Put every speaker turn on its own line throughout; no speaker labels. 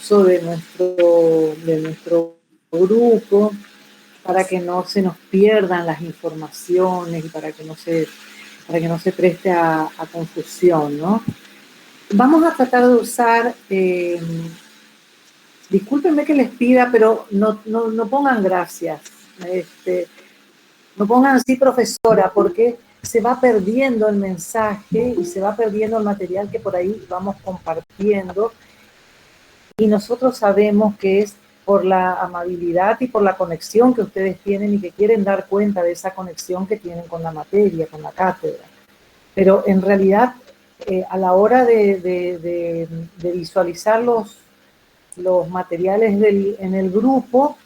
uso de nuestro grupo para que no se nos pierdan las informaciones y para que no se preste a confusión, ¿no? Vamos a tratar de usar, discúlpenme que les pida, pero no pongan gracias, no pongan sí profesora, porque se va perdiendo el mensaje y se va perdiendo el material que por ahí vamos compartiendo, y nosotros sabemos que es por la amabilidad y por la conexión que ustedes tienen y que quieren dar cuenta de esa conexión que tienen con la materia, con la cátedra. Pero en realidad, a la hora de visualizar los materiales en el grupo,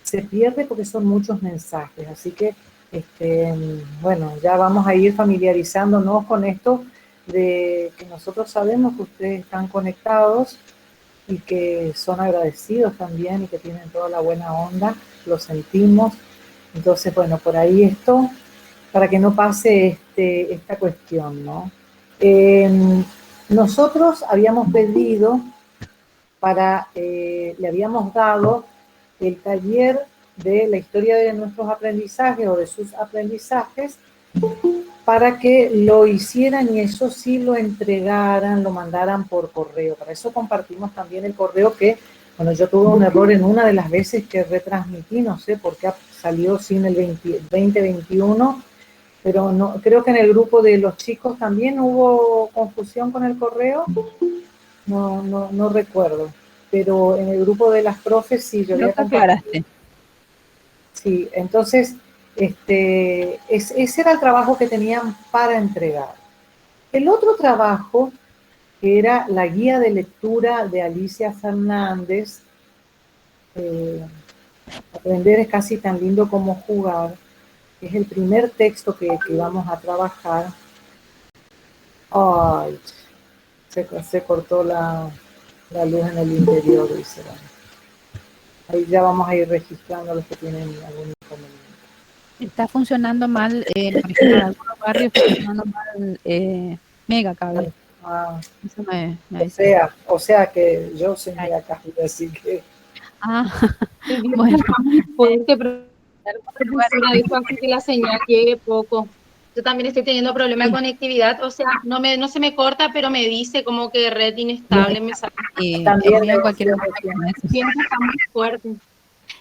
se pierde porque son muchos mensajes. Así que, bueno, ya vamos a ir familiarizándonos con esto de que nosotros sabemos que ustedes están conectados y que son agradecidos también y que tienen toda la buena onda, lo sentimos. Entonces, bueno, por ahí esto, para que no pase esta cuestión, ¿no? Nosotros habíamos pedido le habíamos dado el taller de la historia de nuestros aprendizajes o de sus aprendizajes para que lo hicieran y eso sí lo entregaran, lo mandaran por correo. Para eso compartimos también el correo que, bueno, yo tuve un error en una de las veces que retransmití, no sé por qué salió sin el 2021, pero no, creo que en el grupo de los chicos también hubo confusión con el correo, no recuerdo, pero en el grupo de las profes sí, yo había compartido. Sí, entonces, ese era el trabajo que tenían para entregar. El otro trabajo, que era la guía de lectura de Alicia Fernández, Aprender es casi tan lindo como jugar, es el primer texto que vamos a trabajar. Ay, se cortó la luz en el interior, dice. Ahí ya vamos a ir registrando los que tienen algún inconveniente.
Está funcionando mal, por ejemplo, en algunos barrios está funcionando mal Megacable. Eso me dice.
O sea que yo soy Megacable, así que...
Bueno.
Fuerte, profesora, eso hace que la señal llegue poco. Yo también estoy teniendo problemas de conectividad, o sea, no se me corta, pero me dice como que red inestable me sale.
También cualquier cosa
está muy fuerte.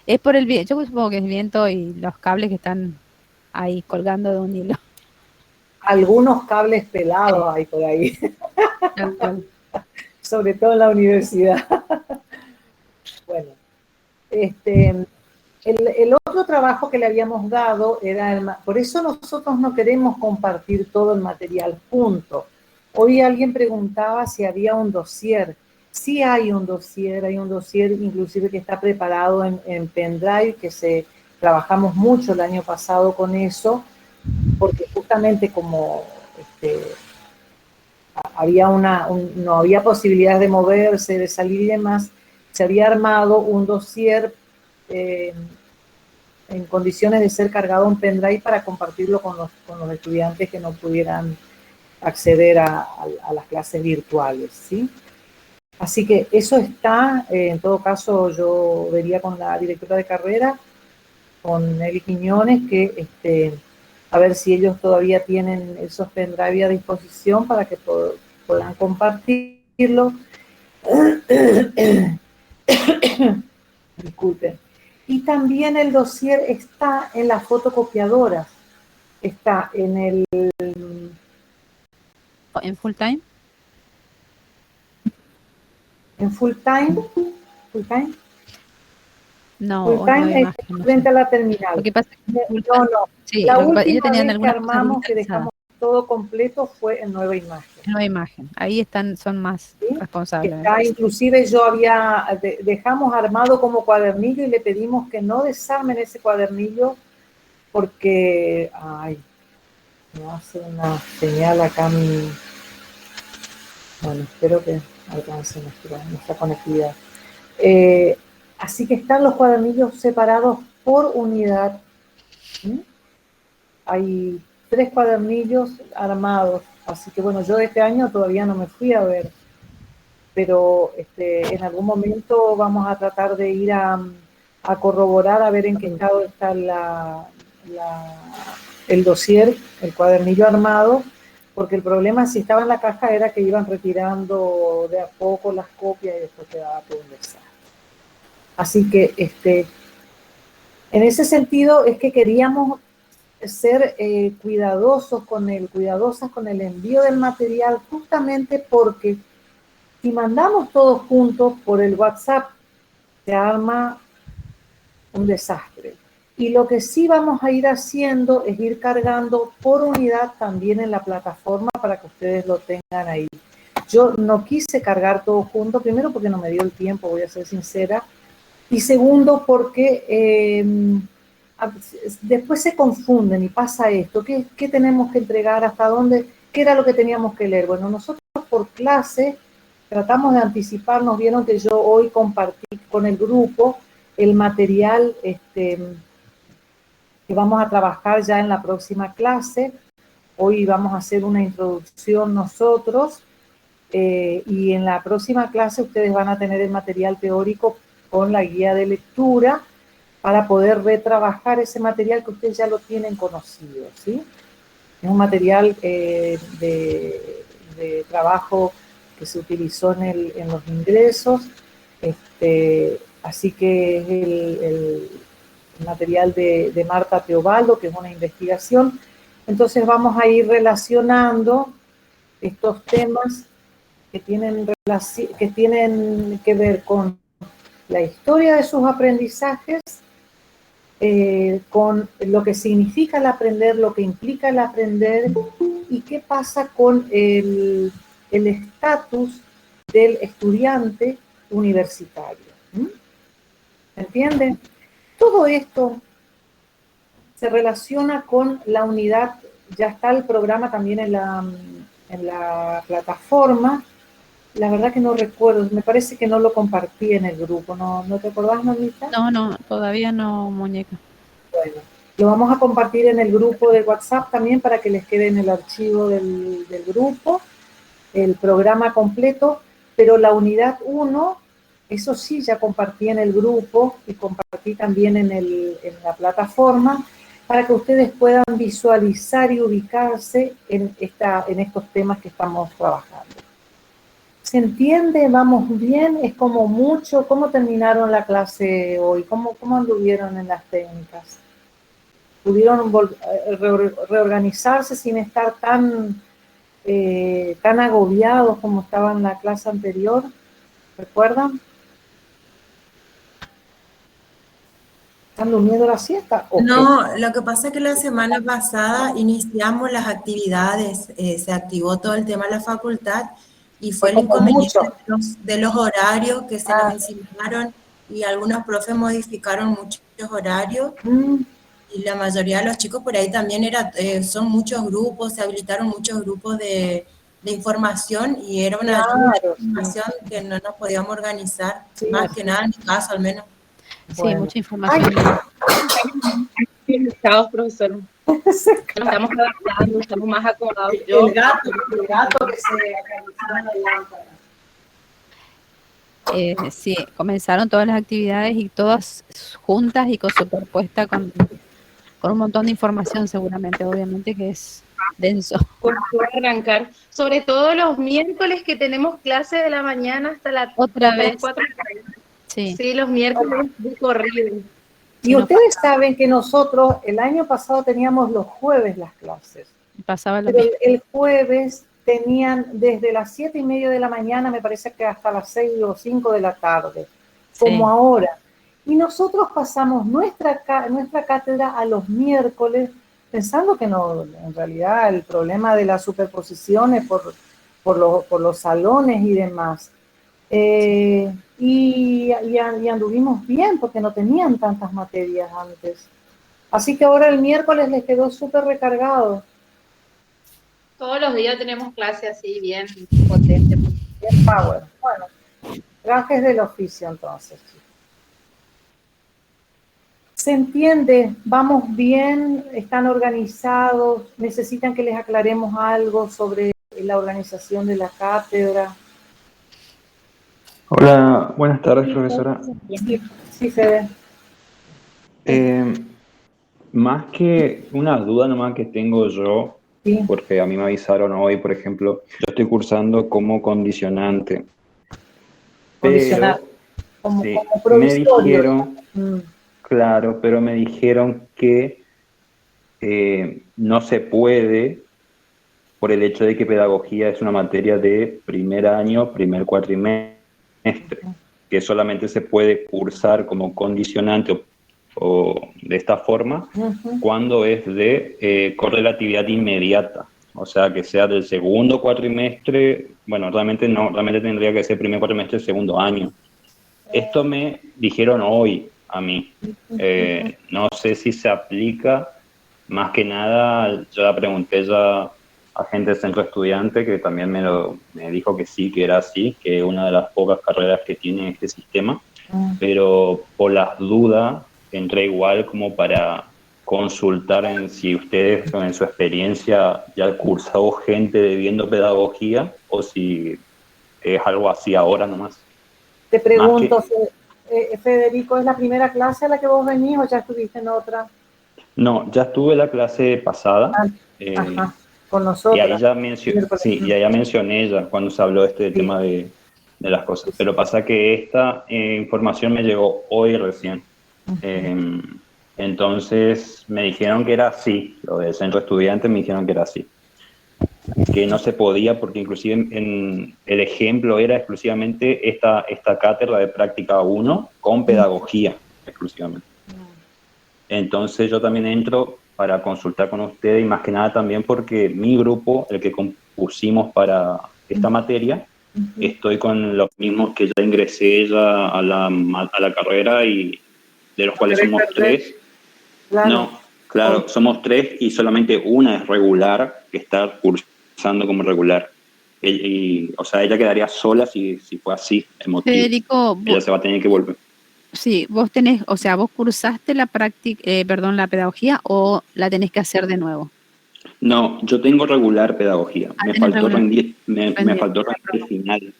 Es por el viento, yo supongo que es viento y los cables que están ahí colgando de un hilo.
Algunos cables pelados hay por ahí. Sobre todo en la universidad. Bueno, el otro trabajo que le habíamos dado era, por eso nosotros no queremos compartir todo el material junto. Hoy alguien preguntaba si había un dossier. Sí hay un dossier inclusive que está preparado en pendrive, que trabajamos mucho el año pasado con eso, porque justamente como no había posibilidad de moverse, de salir y demás, se había armado un dossier en condiciones de ser cargado en pendrive para compartirlo con los estudiantes que no pudieran acceder a las clases virtuales, ¿sí? Así que eso está, en todo caso yo vería con la directora de carrera, con Nelly Quiñones, que a ver si ellos todavía tienen esos pendrive a disposición para que puedan compartirlo. Disculpen. Y también el dossier está en las fotocopiadoras, está en el...
¿En full time?
¿En full time? ¿Full time?
No,
full time es frente a la terminal.
Lo que pasa es que
no.
Sí,
la última
tenían
vez que armamos, que dejamos todo completo, fue en Nueva Imagen.
Nueva Imagen. Ahí son más responsables.
Inclusive dejamos armado como cuadernillo y le pedimos que no desarmen ese cuadernillo porque, me hace una señal acá bueno, espero que alcance nuestra conectividad. Así que están los cuadernillos separados por unidad. ¿Sí? Hay 3 cuadernillos armados, así que bueno, yo este año todavía no me fui a ver pero en algún momento vamos a tratar de ir a corroborar, a ver en qué estado está el dossier, el cuadernillo armado, porque el problema si estaba en la caja era que iban retirando de a poco las copias y después quedaba todo un desastre. Así que en ese sentido es que queríamos ser cuidadosas con el envío del material, justamente porque si mandamos todos juntos por el WhatsApp, se arma un desastre. Y lo que sí vamos a ir haciendo es ir cargando por unidad también en la plataforma para que ustedes lo tengan ahí. Yo no quise cargar todo junto, primero porque no me dio el tiempo, voy a ser sincera, y segundo porque después se confunden y pasa esto. ¿Qué tenemos que entregar? ¿Hasta dónde? ¿Qué era lo que teníamos que leer? Bueno, nosotros por clase tratamos de anticiparnos. Vieron que yo hoy compartí con el grupo el material que vamos a trabajar ya en la próxima clase. Hoy vamos a hacer una introducción nosotros y en la próxima clase ustedes van a tener el material teórico con la guía de lectura para poder retrabajar ese material que ustedes ya lo tienen conocido, ¿sí? Es un material de trabajo que se utilizó en los ingresos, así que es el material de Marta Teobaldo, que es una investigación. Entonces vamos a ir relacionando estos temas que tienen que ver con la historia de sus aprendizajes, con lo que significa el aprender, lo que implica el aprender y qué pasa con el estatus del estudiante universitario. ¿Entienden? Todo esto se relaciona con la unidad, ya está el programa también en la plataforma. La verdad que no recuerdo, me parece que no lo compartí en el grupo, ¿no te acordás, Normita?
No, todavía no, muñeca.
Bueno, lo vamos a compartir en el grupo de WhatsApp también para que les quede en el archivo del grupo, el programa completo, pero la unidad 1, eso sí ya compartí en el grupo y compartí también en la plataforma para que ustedes puedan visualizar y ubicarse en estos temas que estamos trabajando. ¿Se entiende? ¿Vamos bien? Es como mucho. ¿Cómo terminaron la clase hoy? ¿Cómo anduvieron en las técnicas? ¿Pudieron reorganizarse sin estar tan agobiados como estaban en la clase anterior? ¿Recuerdan? ¿Están durmiendo la siesta? ¿O
no, lo que pasa es que la semana pasada iniciamos las actividades, se activó todo el tema de la facultad y fue el inconveniente de los horarios que se nos enseñaron y algunos profes modificaron muchos horarios y la mayoría de los chicos por ahí también son muchos grupos, se habilitaron muchos grupos de información y era una información que no nos podíamos organizar, más que nada en mi caso al menos.
Sí, mucha información.
Chao, profesor. Nos estamos adaptando, estamos más acomodados. El gato que se
acariciaba en la lámpara.
Sí, comenzaron todas las actividades y todas juntas y superpuestas con un montón de información seguramente, obviamente que es denso.
Por arrancar, sobre todo los miércoles que tenemos clase de la mañana hasta la
otra vez
4.
Sí,
los miércoles es horrible.
Y ustedes saben que nosotros el año pasado teníamos los jueves las clases.
Pasaba lo
pero
mismo.
El jueves tenían desde las 7:30 de la mañana, me parece que hasta las 6 o 5 de la tarde, como ahora. Y nosotros pasamos nuestra cátedra a los miércoles, pensando que no, en realidad el problema de las superposiciones por los salones y demás. Y anduvimos bien porque no tenían tantas materias antes. Así que ahora el miércoles les quedó súper recargado.
Todos los días tenemos clase así, bien potente.
Bien power. Bueno, gajes del oficio entonces. ¿Se entiende? ¿Vamos bien? ¿Están organizados? ¿Necesitan que les aclaremos algo sobre la organización de la cátedra?
Hola, buenas tardes, profesora.
Sí, Fede.
Más que una duda nomás que tengo yo,
Sí.
porque a mí me avisaron hoy, por ejemplo, yo estoy cursando como condicionante,
Condicionar.
pero
Como
sí, me
provisorio.
dijeron, claro, pero me dijeron que no se puede por el hecho de que pedagogía es una materia de primer año, primer cuatrimestre, que solamente se puede cursar como condicionante o de esta forma cuando es de correlatividad inmediata. O sea, que sea del segundo cuatrimestre, bueno, realmente no, realmente tendría que ser primer cuatrimestre, segundo año. Esto me dijeron hoy a mí. No sé si se aplica, más que nada, yo la pregunté ya a gente del centro estudiante que también me dijo que sí, que era así, que es una de las pocas carreras que tiene este sistema, pero por las dudas entré igual como para consultar en si ustedes en su experiencia ya han cursado gente debiendo pedagogía o si es algo así ahora nomás.
Te
Más
pregunto,
que,
Federico, ¿es la primera clase a la que vos venís o ya estuviste en otra?
no, ya estuve la clase pasada.
Ajá, con
Y ahí
nosotras.
ya sí, y ahí ya mencioné ya cuando se habló del
Sí,
tema de las cosas. Pero pasa que esta información me llegó hoy recién. Eh, entonces me dijeron que era así, lo del centro estudiante me dijeron que era así. Que no se podía porque inclusive el ejemplo era exclusivamente esta cátedra de práctica 1 con pedagogía exclusivamente. Entonces yo también entro para consultar con ustedes y más que nada también porque mi grupo, el que compusimos para esta materia, estoy con los mismos que ya ingresé ya a la carrera y de los
¿no
cuales
querés
somos
perder?
tres.
Claro.
No, claro, somos tres y solamente una es regular, que está cursando como regular. O sea, ella quedaría sola si fue así el motivo.
Federico,
Ella se va a tener que volver.
sí, vos tenés, o sea, vos cursaste la práctica, perdón, la pedagogía o la tenés que hacer de nuevo.
No, yo tengo regular pedagogía. Me
Tenés
faltó
regular
rendir, me
pendiente,
faltó rendir el final.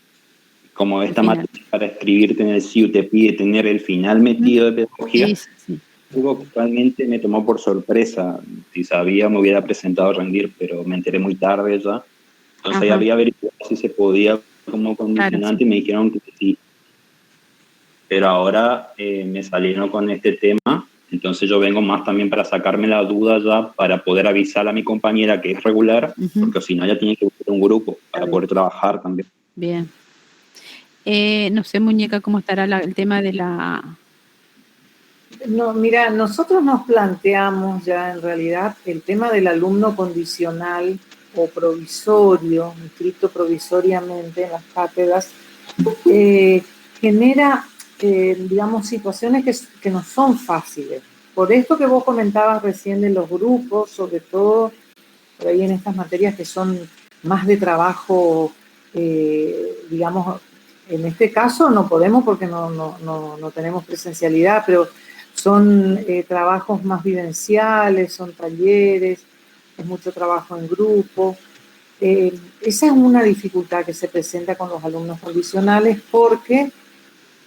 Como
el
esta
final.
materia para escribirte en el CIU te pide tener el final metido de pedagogía,
Sí, sí, sí.
algo que realmente me tomó por sorpresa. Si sabía, me hubiera presentado a rendir, pero me enteré muy tarde ya. Entonces
Ajá,
había averiguado si se podía como
claro, sí.
condicionante y me dijeron que sí. Pero ahora me salieron con este tema, entonces yo vengo más también para sacarme la duda ya, para poder avisar a mi compañera que es regular, porque si no ella tiene que buscar un grupo para poder trabajar también.
Bien. No sé, muñeca, cómo estará el tema de la...
No, mira, nosotros nos planteamos ya en realidad el tema del alumno condicional o provisorio, inscrito provisoriamente en las cátedras, genera, digamos, situaciones que no son fáciles. Por esto que vos comentabas recién de los grupos, sobre todo por ahí en estas materias que son más de trabajo, digamos, en este caso no podemos porque no tenemos presencialidad, pero son trabajos más vivenciales, son talleres, es mucho trabajo en grupo. Esa es una dificultad que se presenta con los alumnos condicionales porque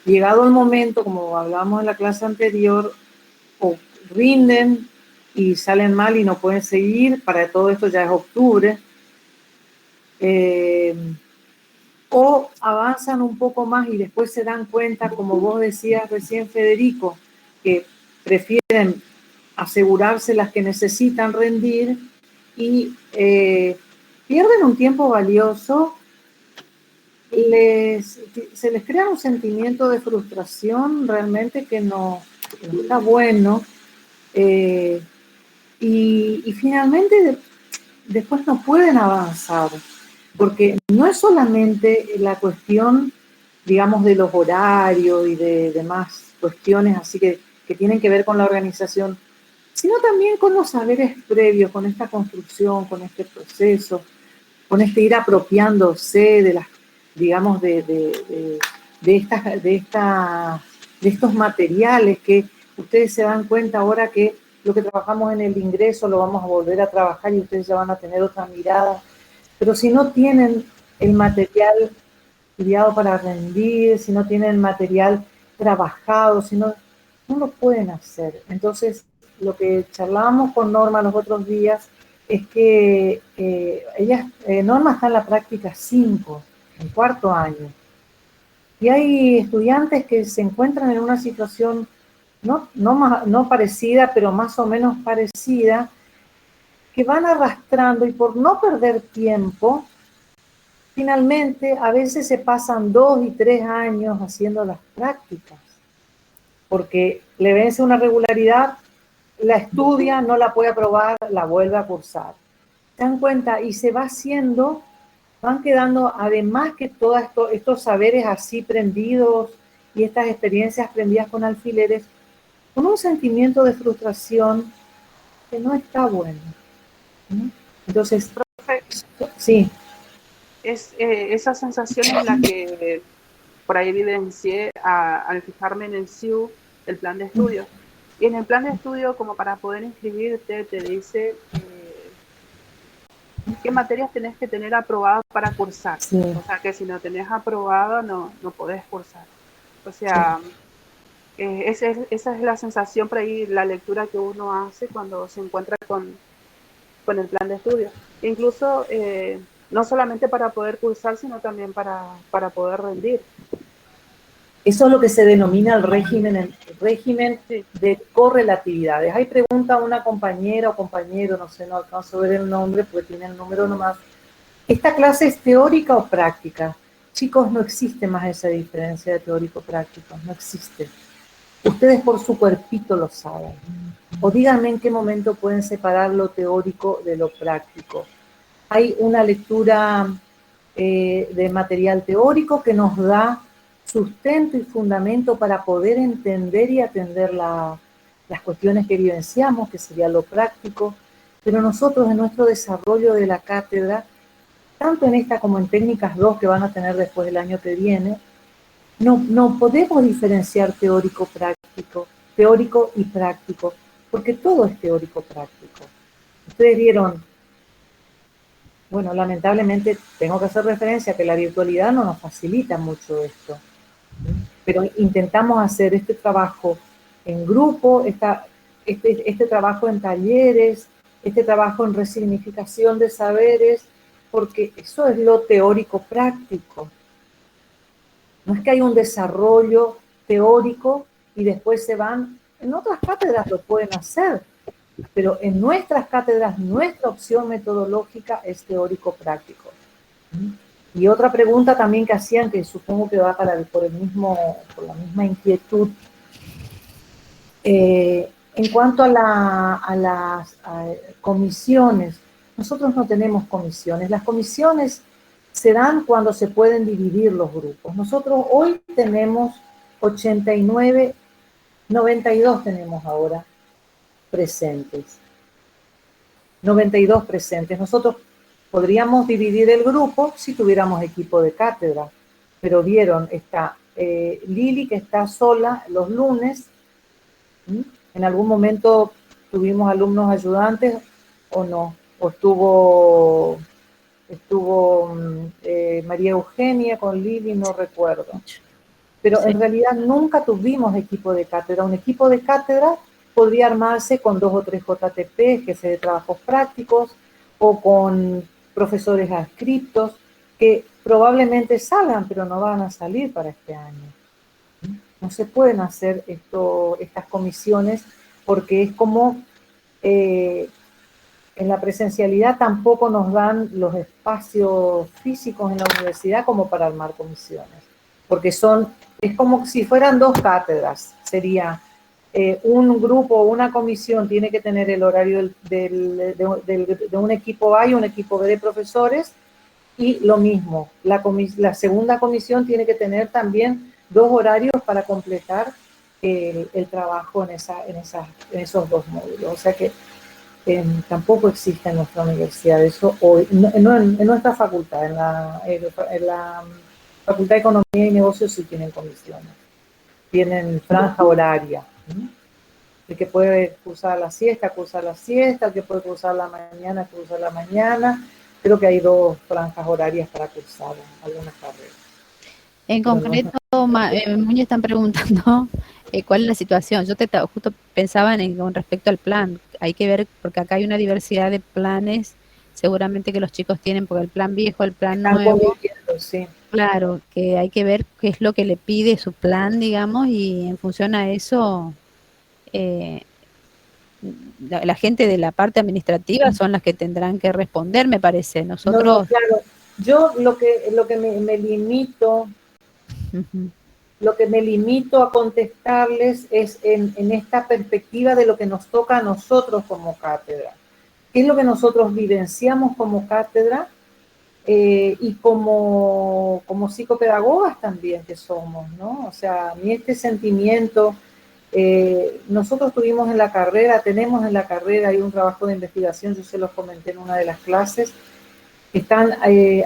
llegado el momento, como hablábamos en la clase anterior, o rinden y salen mal y no pueden seguir, para todo esto ya es octubre, o avanzan un poco más y después se dan cuenta, como vos decías recién, Federico, que prefieren asegurarse las que necesitan rendir y pierden un tiempo valioso, se les crea un sentimiento de frustración realmente que no está bueno. Y finalmente después no pueden avanzar, porque no es solamente la cuestión, digamos, de los horarios y de demás cuestiones así que tienen que ver con la organización, sino también con los saberes previos, con esta construcción, con este proceso, con este ir apropiándose de las, digamos, de estos materiales que ustedes se dan cuenta ahora que lo que trabajamos en el ingreso lo vamos a volver a trabajar y ustedes ya van a tener otra mirada. Pero si no tienen el material criado para rendir, si no tienen material trabajado, si no, no lo pueden hacer. Entonces, lo que charlábamos con Norma los otros días es que Norma está en la práctica 5, en cuarto año. Y hay estudiantes que se encuentran en una situación no parecida, pero más o menos parecida, que van arrastrando y por no perder tiempo, finalmente a veces se pasan 2 y 3 años haciendo las prácticas, porque le vence una regularidad, la estudia, no la puede aprobar, la vuelve a cursar. ¿Se dan cuenta? Y se va haciendo, van quedando, además que todos estos saberes así prendidos y estas experiencias prendidas con alfileres, con un sentimiento de frustración que no está bueno, ¿no? Entonces, sí.
Esa sensación es la que por ahí evidencié al fijarme en el SIU, el plan de estudio. Y en el plan de estudio, como para poder inscribirte, te dice qué materias tenés que tener aprobadas para cursar. Sí. O sea, que si no tenés aprobado, no podés cursar. O sea, sí. Esa es la sensación por ahí, la lectura que uno hace cuando se encuentra con el plan de estudio. Incluso, no solamente para poder cursar, sino también para poder rendir.
Eso es lo que se denomina el régimen de correlatividades. Ahí pregunta una compañera o compañero, no sé, no alcanzo a ver el nombre porque tiene el número nomás. ¿Esta clase es teórica o práctica? Chicos, no existe más esa diferencia de teórico-práctico, no existe. Ustedes por su cuerpito lo saben. O díganme en qué momento pueden separar lo teórico de lo práctico. Hay una lectura de material teórico que nos da sustento y fundamento para poder entender y atender las cuestiones que vivenciamos, que sería lo práctico, pero nosotros en nuestro desarrollo de la cátedra, tanto en esta como en técnicas 2 que van a tener después del año que viene, no podemos diferenciar teórico y práctico, porque todo es teórico-práctico. Ustedes vieron, bueno, lamentablemente tengo que hacer referencia a que la virtualidad no nos facilita mucho esto, pero intentamos hacer este trabajo en grupo, este trabajo en talleres, este trabajo en resignificación de saberes, porque eso es lo teórico-práctico. No es que hay un desarrollo teórico y después se van, en otras cátedras lo pueden hacer, pero en nuestras cátedras, nuestra opción metodológica es teórico-práctico. Y otra pregunta también que hacían, que supongo que va por la misma inquietud, en cuanto a las comisiones, nosotros no tenemos comisiones. Las comisiones se dan cuando se pueden dividir los grupos. Nosotros hoy tenemos 89, 92 tenemos ahora presentes. 92 presentes. Nosotros podríamos dividir el grupo si tuviéramos equipo de cátedra, pero vieron, está Lili, que está sola los lunes. En algún momento tuvimos alumnos ayudantes o no, o estuvo María Eugenia con Lili, no recuerdo. Pero sí, en realidad nunca tuvimos equipo de cátedra. Un equipo de cátedra podría armarse con 2 o 3 JTP, que es de trabajos prácticos, o con profesores adscriptos, que probablemente salgan, pero no van a salir para este año. No se pueden hacer estas comisiones porque es como en la presencialidad tampoco nos dan los espacios físicos en la universidad como para armar comisiones, porque es como si fueran 2 cátedras, sería un grupo o una comisión tiene que tener el horario de un equipo A y un equipo B de profesores, y lo mismo, la segunda comisión tiene que tener también 2 horarios para completar el trabajo en esos 2 módulos. O sea que tampoco existe en nuestra universidad eso hoy, no en nuestra facultad, en la Facultad de Economía y Negocios sí tienen comisiones, tienen franja horaria. El que puede cursar la siesta, el que puede cursar la mañana, cursa la mañana. Creo que hay 2 franjas horarias para cursar algunas carreras.
En concreto, Muñoz están preguntando cuál es la situación. Yo justo pensaba con respecto al plan. Hay que ver, porque acá hay una diversidad de planes, seguramente que los chicos tienen, porque el plan viejo, el plan nuevo,
sí.
Claro, que hay que ver qué es lo que le pide su plan, digamos, y en función a eso, eh, la gente de la parte administrativa son las que tendrán que responder, me parece.
No,
Nosotros...
claro. Yo lo que me limito, lo que me limito a contestarles es en esta perspectiva de lo que nos toca a nosotros como cátedra. ¿Qué es lo que nosotros vivenciamos como cátedra? Y como psicopedagogas también que somos, ¿no? O sea, a mí este sentimiento, nosotros tuvimos en la carrera, tenemos en la carrera, hay un trabajo de investigación, yo se los comenté en una de las clases, que están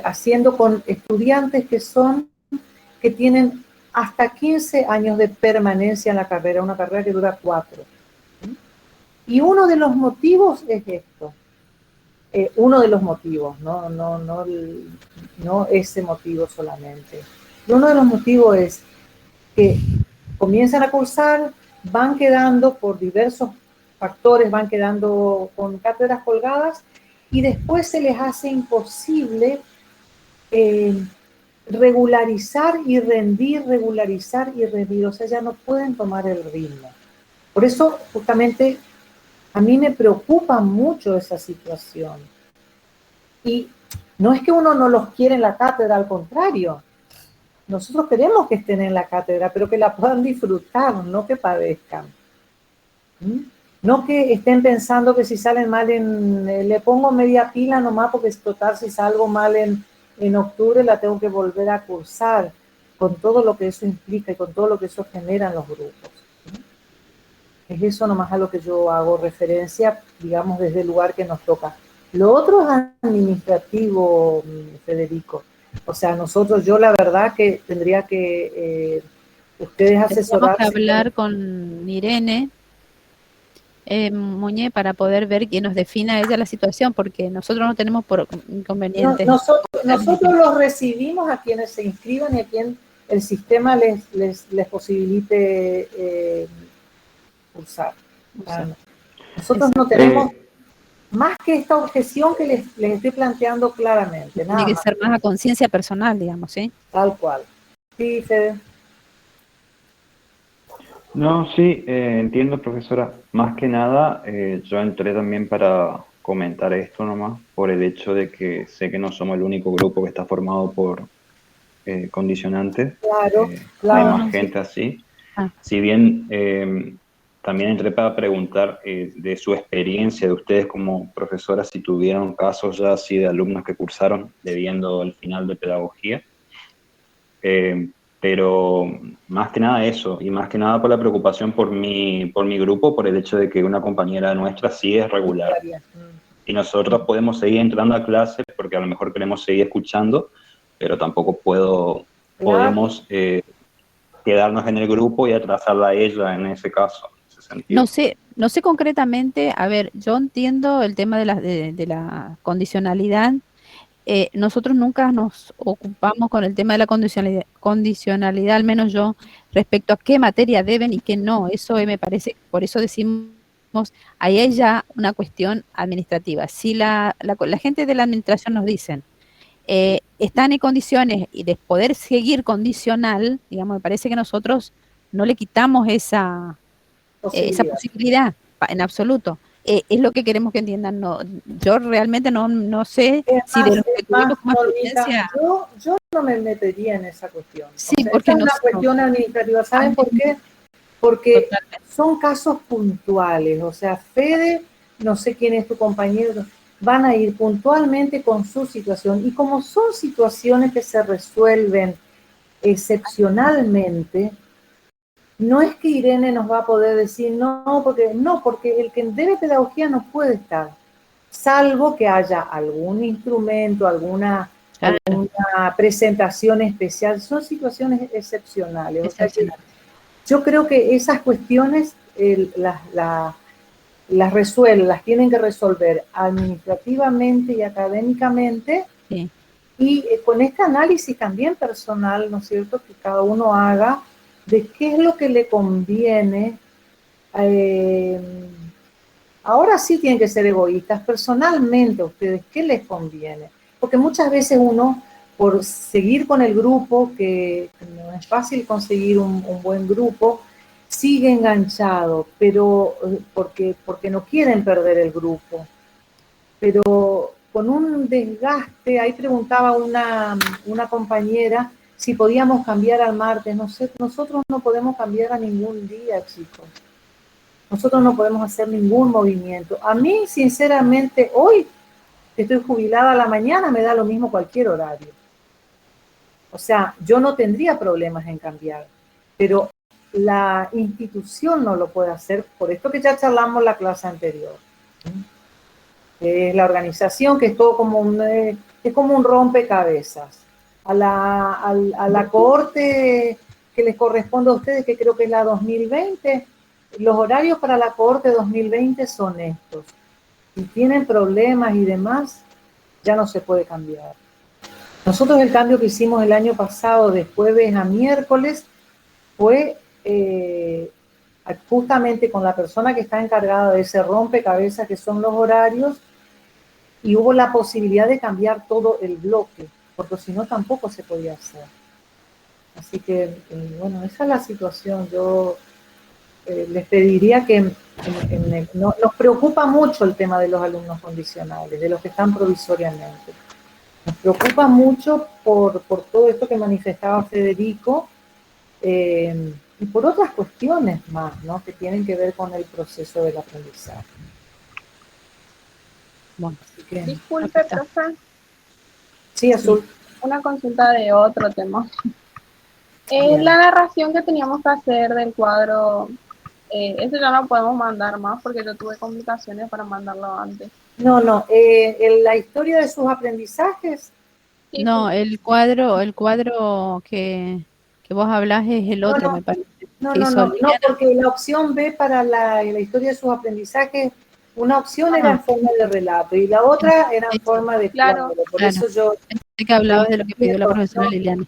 haciendo con estudiantes que tienen hasta 15 años de permanencia en la carrera, una carrera que dura 4. Y uno de los motivos es esto. Uno de los motivos, no ese motivo solamente. Y uno de los motivos es que comienzan a cursar, van quedando por diversos factores, van quedando con cátedras colgadas y después se les hace imposible regularizar y rendir, o sea, ya no pueden tomar el ritmo. Por eso, justamente, a mí me preocupa mucho esa situación. Y no es que uno no los quiere en la cátedra, al contrario. Nosotros queremos que estén en la cátedra, pero que la puedan disfrutar, no que padezcan. No que estén pensando que si salen mal le pongo media pila nomás porque es total, si salgo mal en octubre la tengo que volver a cursar, con todo lo que eso implica y con todo lo que eso genera en los grupos. Es eso nomás a lo que yo hago referencia, digamos, desde el lugar que nos toca. Lo otro es administrativo, Federico. O sea, yo la verdad que tendría que ustedes asesorarse.
Tenemos que hablar con Irene Muñe para poder ver quién nos defina ella la situación, porque nosotros no tenemos por inconvenientes.
Nosotros los recibimos a quienes se inscriban y a quien el sistema les posibilite cursar. Nosotros no tenemos más que esta objeción que les estoy planteando claramente.
Tiene que ser más a conciencia personal, digamos, ¿sí?
Tal cual. Sí, Fede.
No, sí, entiendo, profesora. Más que nada, yo entré también para comentar esto nomás, por el hecho de que sé que no somos el único grupo que está formado por condicionantes.
Claro,
hay más gente así. Si bien también entré para preguntar de su experiencia, de ustedes como profesoras, si tuvieron casos ya así de alumnos que cursaron debiendo el final de pedagogía. Pero más que nada eso, y más que nada por la preocupación por mi grupo, por el hecho de que una compañera nuestra sí es regular. Y nosotros podemos seguir entrando a clase porque a lo mejor queremos seguir escuchando, pero tampoco podemos quedarnos en el grupo y atrasarla a ella en ese caso. En ese sentido.
No sé concretamente, a ver, yo entiendo el tema de la condicionalidad. Nosotros nunca nos ocupamos con el tema de la condicionalidad, al menos yo, respecto a qué materia deben y qué no. Eso me parece, por eso decimos, ahí hay ya una cuestión administrativa. Si la gente de la administración nos dicen, están en condiciones y de poder seguir condicional, digamos, me parece que nosotros no le quitamos esa posibilidad en absoluto. Es lo que queremos que entiendan. No, yo realmente no sé si de los que tuvimos como experiencia...
Yo no me metería en esa cuestión.
Sí,
o sea,
porque
es una cuestión administrativa. ¿Saben por qué? Porque son casos puntuales. O sea, Fede, no sé quién es tu compañero, van a ir puntualmente con su situación. Y como son situaciones que se resuelven excepcionalmente, no es que Irene nos va a poder decir porque el que debe pedagogía no puede estar, salvo que haya algún instrumento, alguna presentación especial. Son situaciones excepcionales. O sea que yo creo que esas cuestiones las tienen que resolver administrativamente y académicamente Y con este análisis también personal, ¿no es cierto?, que cada uno haga de qué es lo que le conviene. Ahora sí tienen que ser egoístas. Personalmente, a ustedes, ¿qué les conviene? Porque muchas veces uno, por seguir con el grupo, que no es fácil conseguir un buen grupo, sigue enganchado, pero porque no quieren perder el grupo. Pero con un desgaste, ahí preguntaba una compañera si podíamos cambiar al martes. No sé, nosotros no podemos cambiar a ningún día, chicos. Nosotros no podemos hacer ningún movimiento. A mí, sinceramente, hoy que estoy jubilada a la mañana, me da lo mismo cualquier horario. O sea, yo no tendría problemas en cambiar, pero la institución no lo puede hacer, por esto que ya charlamos la clase anterior. La organización, que es todo como un rompecabezas. A la cohorte que les corresponde a ustedes, que creo que es la 2020, los horarios para la cohorte 2020 son estos. Si tienen problemas y demás, ya no se puede cambiar. Nosotros el cambio que hicimos el año pasado de jueves a miércoles fue justamente con la persona que está encargada de ese rompecabezas que son los horarios, y hubo la posibilidad de cambiar todo el bloque, porque si no tampoco se podía hacer. Así que, bueno, esa es la situación. Yo les pediría que nos preocupa mucho el tema de los alumnos condicionales, de los que están provisoriamente. Nos preocupa mucho por todo esto que manifestaba Federico, y por otras cuestiones más, ¿no?, que tienen que ver con el proceso del aprendizaje. Bueno, así que,
Disculpe, profe.
Sí, Azul.
Una consulta de otro tema. La narración que teníamos que hacer del cuadro, eso ya no podemos mandar más porque yo tuve complicaciones para mandarlo antes.
No, la historia de sus aprendizajes.
Sí,
No,
sí.
el cuadro que vos hablás es el otro, me parece.
No,
que hizo Liliana.
porque la opción B para la historia de sus aprendizajes, una opción era en forma de relato y la otra era en forma de
Claro.
cuadro. Por eso yo...
Pensé que hablabas de lo que pidió la profesora Liliana.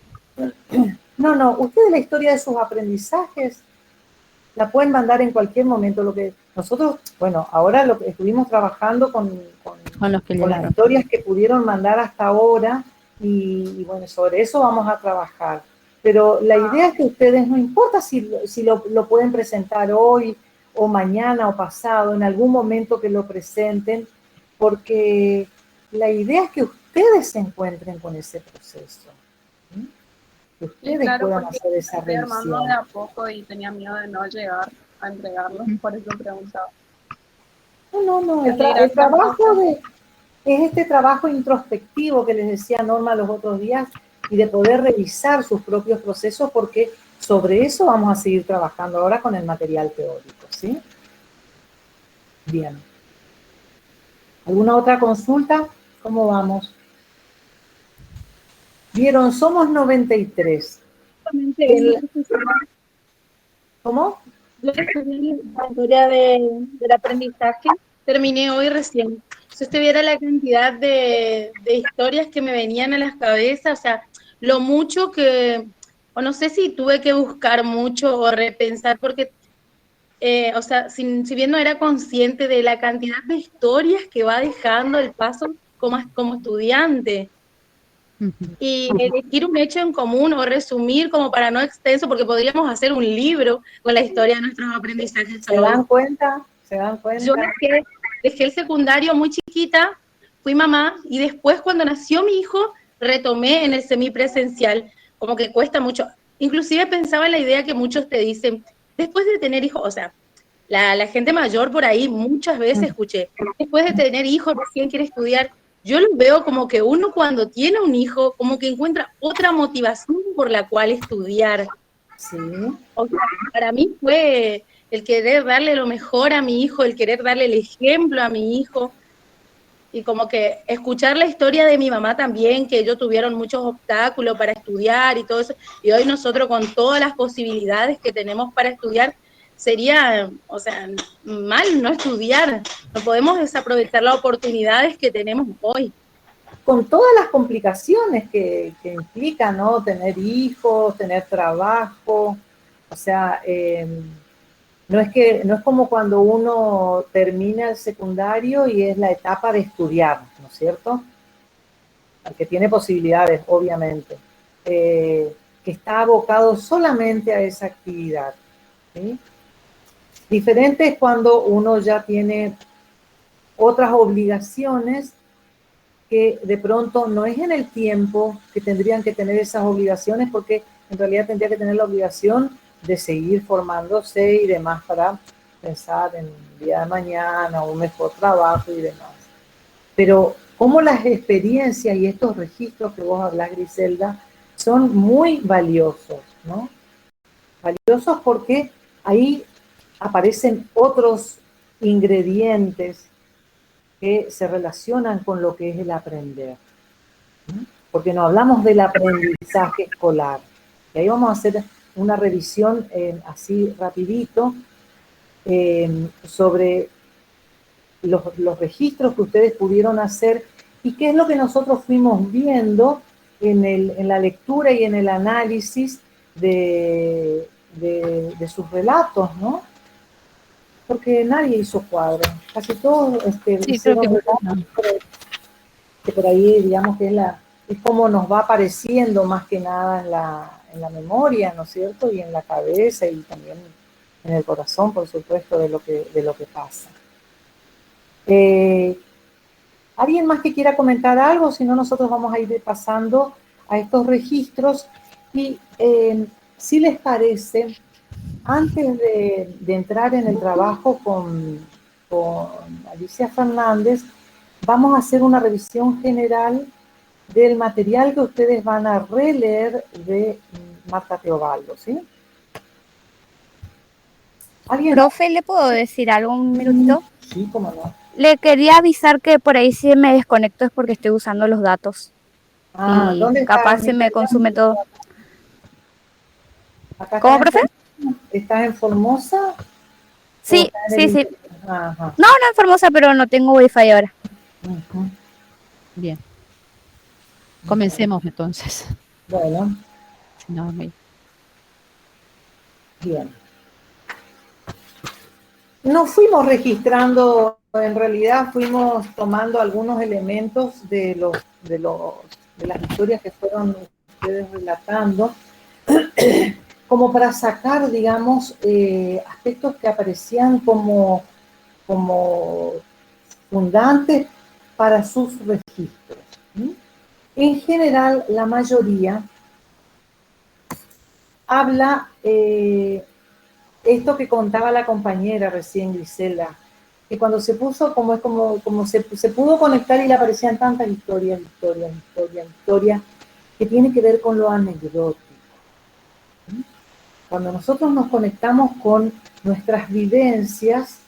No, ustedes la historia de sus aprendizajes la pueden mandar en cualquier momento. Lo que nosotros, bueno, ahora lo que estuvimos trabajando con
los que
las
llegaron.
historias que pudieron mandar hasta ahora, y bueno, sobre eso vamos a trabajar. Pero la idea es que ustedes, no importa si lo pueden presentar hoy o mañana o pasado, en algún momento que lo presenten, porque la idea es que ustedes se encuentren con ese proceso. Que ustedes
claro,
puedan
porque
hacer esa
estoy armando
revisión.
de a poco y tenía miedo de no llegar a entregarlo, por eso preguntaba.
No, el trabajo es este trabajo introspectivo que les decía Norma los otros días, y de poder revisar sus propios procesos, porque sobre eso vamos a seguir trabajando ahora con el material teórico, ¿sí? Bien. ¿Alguna otra consulta? ¿Cómo vamos? Vieron, somos 93. ¿Cómo?
La historia del aprendizaje terminé hoy recién. Si usted viera la cantidad de historias que me venían a las cabezas, o sea, lo mucho que, o no sé si tuve que buscar mucho o repensar, porque, o sea, si bien no era consciente de la cantidad de historias que va dejando el paso como estudiante. Y elegir un hecho en común o resumir como para no extenso, porque podríamos hacer un libro con la historia de nuestros aprendizajes.
¿Se dan cuenta?
Yo dejé el secundario muy chiquita, fui mamá, y después cuando nació mi hijo retomé en el semipresencial, como que cuesta mucho. Inclusive pensaba en la idea que muchos te dicen, después de tener hijos, o sea, la gente mayor por ahí muchas veces escuché, después de tener hijos recién quiere estudiar. Yo lo veo como que uno cuando tiene un hijo, como que encuentra otra motivación por la cual estudiar.
Sí.
O sea, para mí fue el querer darle lo mejor a mi hijo, el querer darle el ejemplo a mi hijo, y como que escuchar la historia de mi mamá también, que ellos tuvieron muchos obstáculos para estudiar y todo eso, y hoy nosotros con todas las posibilidades que tenemos para estudiar, sería, o sea, mal no estudiar, no podemos desaprovechar las oportunidades que tenemos hoy.
con todas las complicaciones que implica, ¿no? Tener hijos, tener trabajo, o sea, no es como cuando uno termina el secundario y es la etapa de estudiar, ¿no es cierto? Al que tiene posibilidades, obviamente, que está abocado solamente a esa actividad, ¿sí? Diferente es cuando uno ya tiene otras obligaciones que de pronto no es en el tiempo que tendrían que tener esas obligaciones, porque en realidad tendría que tener la obligación de seguir formándose y demás para pensar en el día de mañana, un mejor trabajo y demás. Pero como las experiencias y estos registros que vos hablás, Griselda, son muy valiosos, ¿no? Valiosos porque ahí aparecen otros ingredientes que se relacionan con lo que es el aprender, ¿no? Porque no hablamos del aprendizaje escolar. Y ahí vamos a hacer una revisión así rapidito sobre los registros que ustedes pudieron hacer y qué es lo que nosotros fuimos viendo en la lectura y en el análisis de sus relatos, ¿no? Porque nadie hizo cuadros, casi todos
Sí, creo
hicieron
que
relatos, que por ahí digamos que es como nos va apareciendo más que nada en la memoria, ¿no es cierto? Y en la cabeza y también en el corazón, por supuesto, de lo que pasa. ¿Alguien más que quiera comentar algo? Si no, nosotros vamos a ir pasando a estos registros y si les parece, antes de entrar en el trabajo con Alicia Fernández, vamos a hacer una revisión general del material que ustedes van a releer de Marta Teobaldo, ¿sí? ¿Alguien?
Profe, ¿le puedo decir algo un minutito?
Sí, cómo no.
Le quería avisar que por ahí si me desconecto es porque estoy usando los datos.
Ah,
Y
¿dónde
capaz
estás?
se me consume todo.
Acá
¿Cómo, profe?
¿Estás en Formosa?
Sí, sí, sí.
Ajá.
No, no en Formosa, pero no tengo wifi ahora.
Uh-huh.
Bien. Comencemos entonces.
Bueno.
No,
bien. Nos fuimos registrando, en realidad fuimos tomando algunos elementos de las historias que fueron ustedes relatando, como para sacar, digamos, aspectos que aparecían como fundantes para sus registros. En general, la mayoría habla esto que contaba la compañera recién, Griselda, que cuando se puso, como se pudo conectar y le aparecían tantas historias, que tiene que ver con lo anecdótico. Cuando nosotros nos conectamos con nuestras vivencias,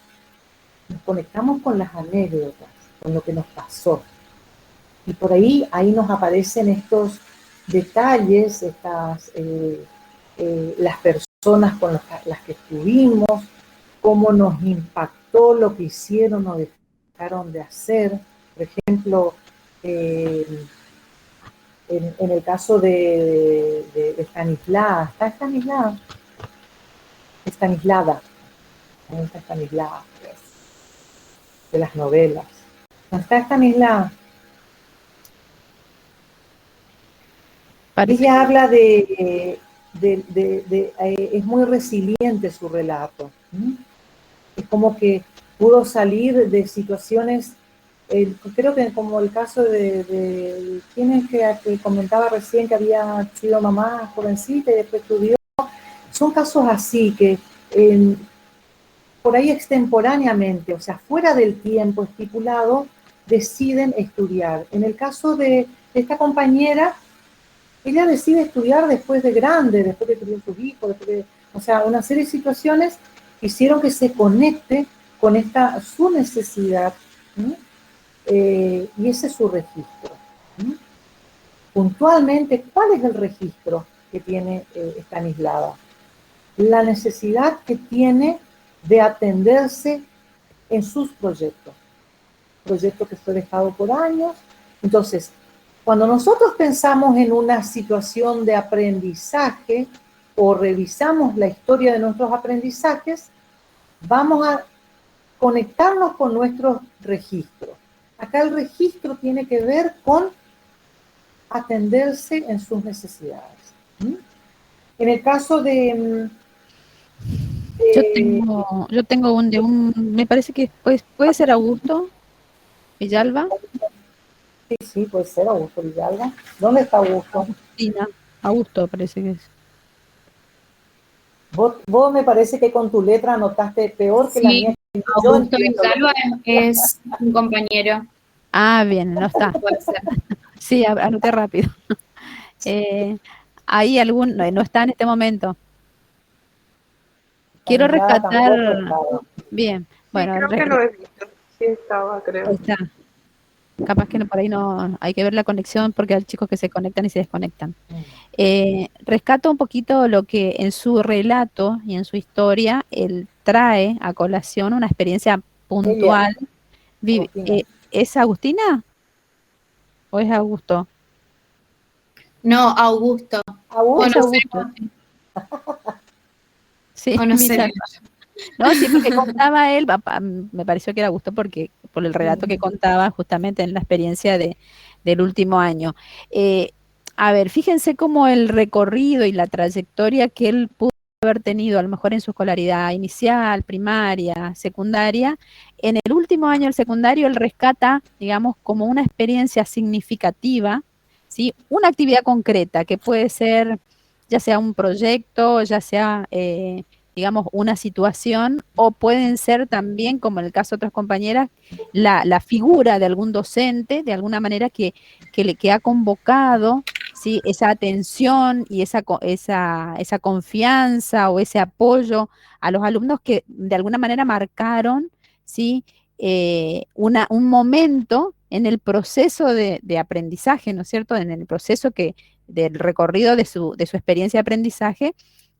nos conectamos con las anécdotas, con lo que nos pasó. Y por ahí nos aparecen estos detalles, las personas con las que estuvimos, cómo nos impactó lo que hicieron o dejaron de hacer. Por ejemplo, en el caso de Estanislada, ¿está Estanislada? Estanislada, de las novelas. ¿No está Estanislada? Ella habla es muy resiliente su relato. Es como que pudo salir de situaciones, creo que como el caso de quien es que comentaba recién que había sido mamá jovencita y después estudió. Son casos así que por ahí extemporáneamente, o sea, fuera del tiempo estipulado, deciden estudiar. En el caso de esta compañera, ella decide estudiar después de grande, después de tener sus hijos, o sea, una serie de situaciones hicieron que se conecte con su necesidad, y ese es su registro. Puntualmente, ¿cuál es el registro que tiene Estanislada? La necesidad que tiene de atenderse en sus proyectos. Proyecto que fue dejado por años Entonces, cuando nosotros pensamos en una situación de aprendizaje o revisamos la historia de nuestros aprendizajes, vamos a conectarnos con nuestros registros. Acá el registro tiene que ver con atenderse en sus necesidades. En el caso de...
Yo tengo me parece que puede ser Augusto Villalba.
Sí, puede ser Augusto Villalba. ¿Dónde está Augusto?
Agustina. Augusto parece que es.
Vos me parece que con tu letra anotaste peor que la mía.
Augusto Villalba es un compañero.
Ah, bien, no está.
Puede ser.
Sí, anoté rápido. ¿Hay algún, no está en este momento? Quiero rescatar. Bien, bueno.
Sí, creo que lo he visto. Sí estaba, creo.
Ahí está. Capaz que por ahí no, hay que ver la conexión porque hay chicos que se conectan y se desconectan. Rescato un poquito lo que en su relato y en su historia él trae a colación una experiencia puntual. ¿Es Agustina? ¿O es Augusto?
No, Augusto.
¿Augusto?
Es Augusto. Sí,
no sé.
No, sí, porque contaba él, me pareció que era Augusto porque por el relato que contaba justamente en la experiencia del último año. A ver, fíjense cómo el recorrido y la trayectoria que él pudo haber tenido, a lo mejor en su escolaridad inicial, primaria, secundaria, en el último año del secundario él rescata, digamos, como una experiencia significativa, ¿sí? Una actividad concreta que puede ser ya sea un proyecto, ya sea digamos, una situación, o pueden ser también, como en el caso de otras compañeras, la figura de algún docente, de alguna manera que ha convocado, ¿sí? Esa atención y esa confianza o ese apoyo a los alumnos que de alguna manera marcaron, ¿sí? Un momento en el proceso de aprendizaje, ¿no es cierto? En el proceso del recorrido de su experiencia de aprendizaje,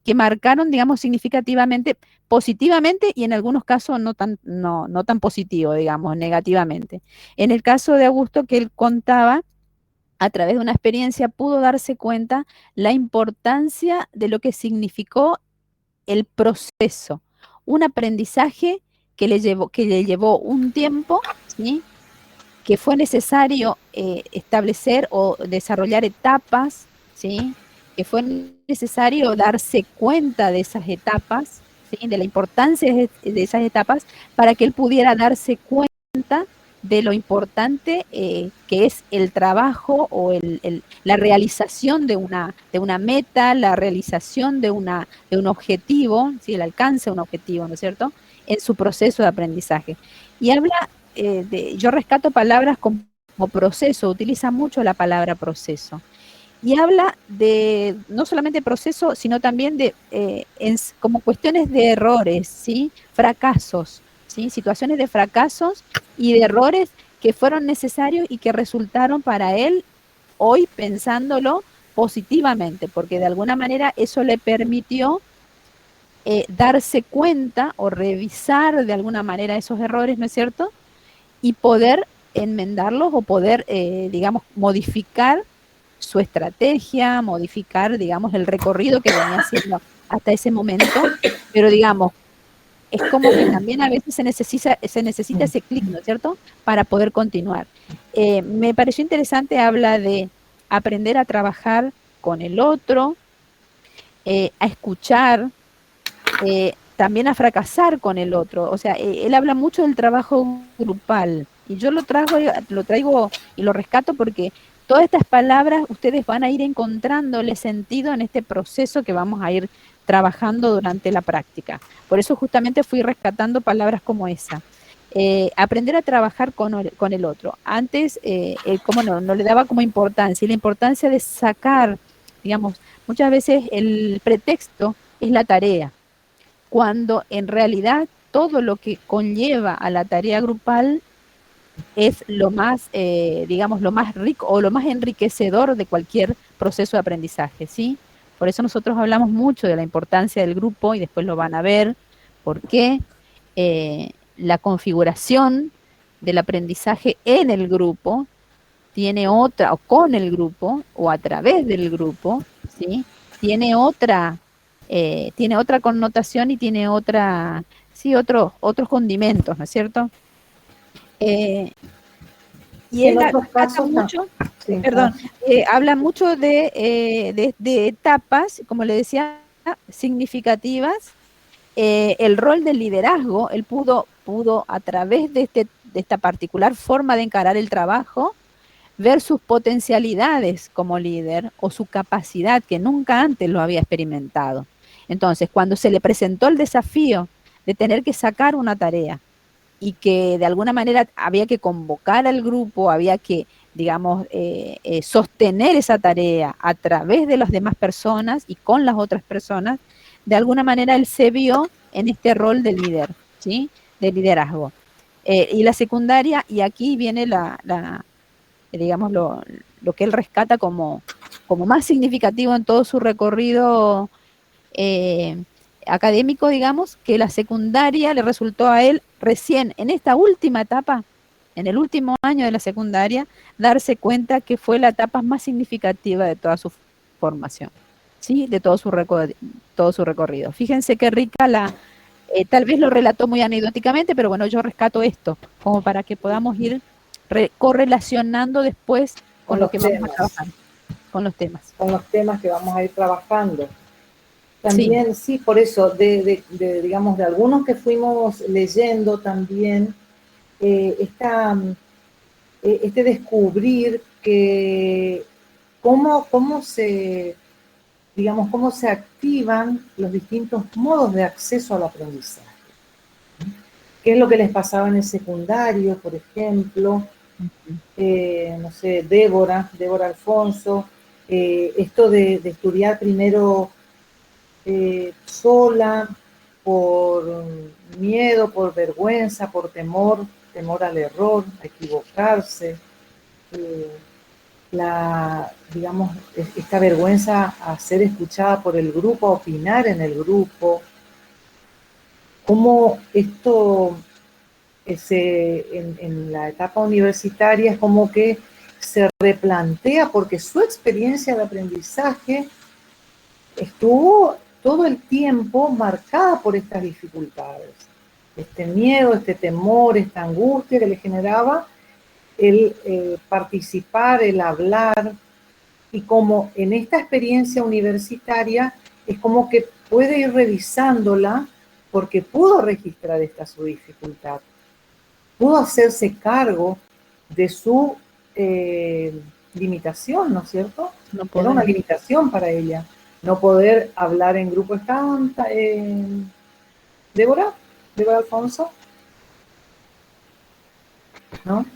que marcaron, digamos, significativamente, positivamente y en algunos casos no tan positivo, digamos, negativamente. En el caso de Augusto, que él contaba, a través de una experiencia pudo darse cuenta la importancia de lo que significó el proceso, un aprendizaje que le llevó un tiempo, ¿sí? Que fue necesario establecer o desarrollar etapas, ¿sí? Que fue necesario darse cuenta de esas etapas, ¿sí? De la importancia de esas etapas, para que él pudiera darse cuenta de lo importante que es el trabajo o la realización de una meta, la realización de un objetivo, ¿sí? El alcance de un objetivo, ¿no es cierto?, en su proceso de aprendizaje. Y habla yo rescato palabras como proceso, utiliza mucho la palabra proceso. Y habla de no solamente proceso, sino también de como cuestiones de errores, ¿sí? Fracasos, ¿sí? Situaciones de fracasos y de errores que fueron necesarios y que resultaron para él, hoy pensándolo positivamente, porque de alguna manera eso le permitió darse cuenta o revisar de alguna manera esos errores, ¿no es cierto?, y poder enmendarlos o poder, digamos, modificar su estrategia, modificar, digamos, el recorrido que venía haciendo hasta ese momento, pero digamos, es como que también a veces se necesita ese clic, ¿no es cierto?, para poder continuar. Me pareció interesante, habla de aprender a trabajar con el otro, a escuchar, también a fracasar con el otro. O sea, él habla mucho del trabajo grupal y yo lo traigo y lo rescato porque todas estas palabras ustedes van a ir encontrándole sentido en este proceso que vamos a ir trabajando durante la práctica. Por eso justamente fui rescatando palabras como esa. Aprender a trabajar con el otro. Antes, como no le daba como importancia, y la importancia de sacar, digamos, muchas veces el pretexto es la tarea, cuando en realidad todo lo que conlleva a la tarea grupal es lo más, digamos, lo más rico o lo más enriquecedor de cualquier proceso de aprendizaje, ¿sí? Por eso nosotros hablamos mucho de la importancia del grupo y después lo van a ver, porque la configuración del aprendizaje en el grupo tiene otra, o con el grupo, o a través del grupo, ¿sí? Tiene otra connotación y tiene otra, sí, otros condimentos, ¿no es cierto? Y
Y en
él
otros
rescata
casos,
mucho,
sí,
perdón, habla mucho de etapas, como le decía, significativas. El rol del liderazgo, él pudo a través de esta particular forma de encarar el trabajo, ver sus potencialidades como líder o su capacidad que nunca antes lo había experimentado. Entonces, cuando se le presentó el desafío de tener que sacar una tarea y que de alguna manera había que convocar al grupo, había que, digamos, sostener esa tarea a través de las demás personas y con las otras personas, de alguna manera él se vio en este rol de líder, ¿sí? De liderazgo. Y la secundaria, y aquí viene digamos, lo que él rescata como más significativo en todo su recorrido eh, académico, digamos, que la secundaria le resultó a él recién en esta última etapa, en el último año de la secundaria, darse cuenta que fue la etapa más significativa de toda su formación, ¿sí? De todo su recorrido. Fíjense qué rica tal vez lo relató muy anecdóticamente, pero bueno, yo rescato esto, como para que podamos ir correlacionando después
con
con lo
los
que vamos a
temas,
trabajar, con los temas.
con los temas que vamos a ir trabajando.
Sí.
También, sí, por eso, digamos, de algunos que fuimos leyendo también, este descubrir que cómo se, digamos, cómo se activan los distintos modos de acceso al aprendizaje. ¿Qué es lo que les pasaba en el secundario, por ejemplo? No sé, Débora Alfonso, esto de estudiar primero sola, por miedo, por vergüenza, por temor al error, a equivocarse, digamos, esta vergüenza a ser escuchada por el grupo, a opinar en el grupo, cómo esto en la etapa universitaria es como que se replantea porque su experiencia de aprendizaje estuvo todo el tiempo marcada por estas dificultades, este miedo, este temor, esta angustia que le generaba el participar, el hablar, y como en esta experiencia universitaria es como que puede ir revisándola porque pudo registrar esta su dificultad, pudo hacerse cargo de su limitación, ¿no es cierto?
No
Era una
poder.
limitación para ella, no poder hablar en grupo. ¿Estaban Débora Alfonso? ¿No?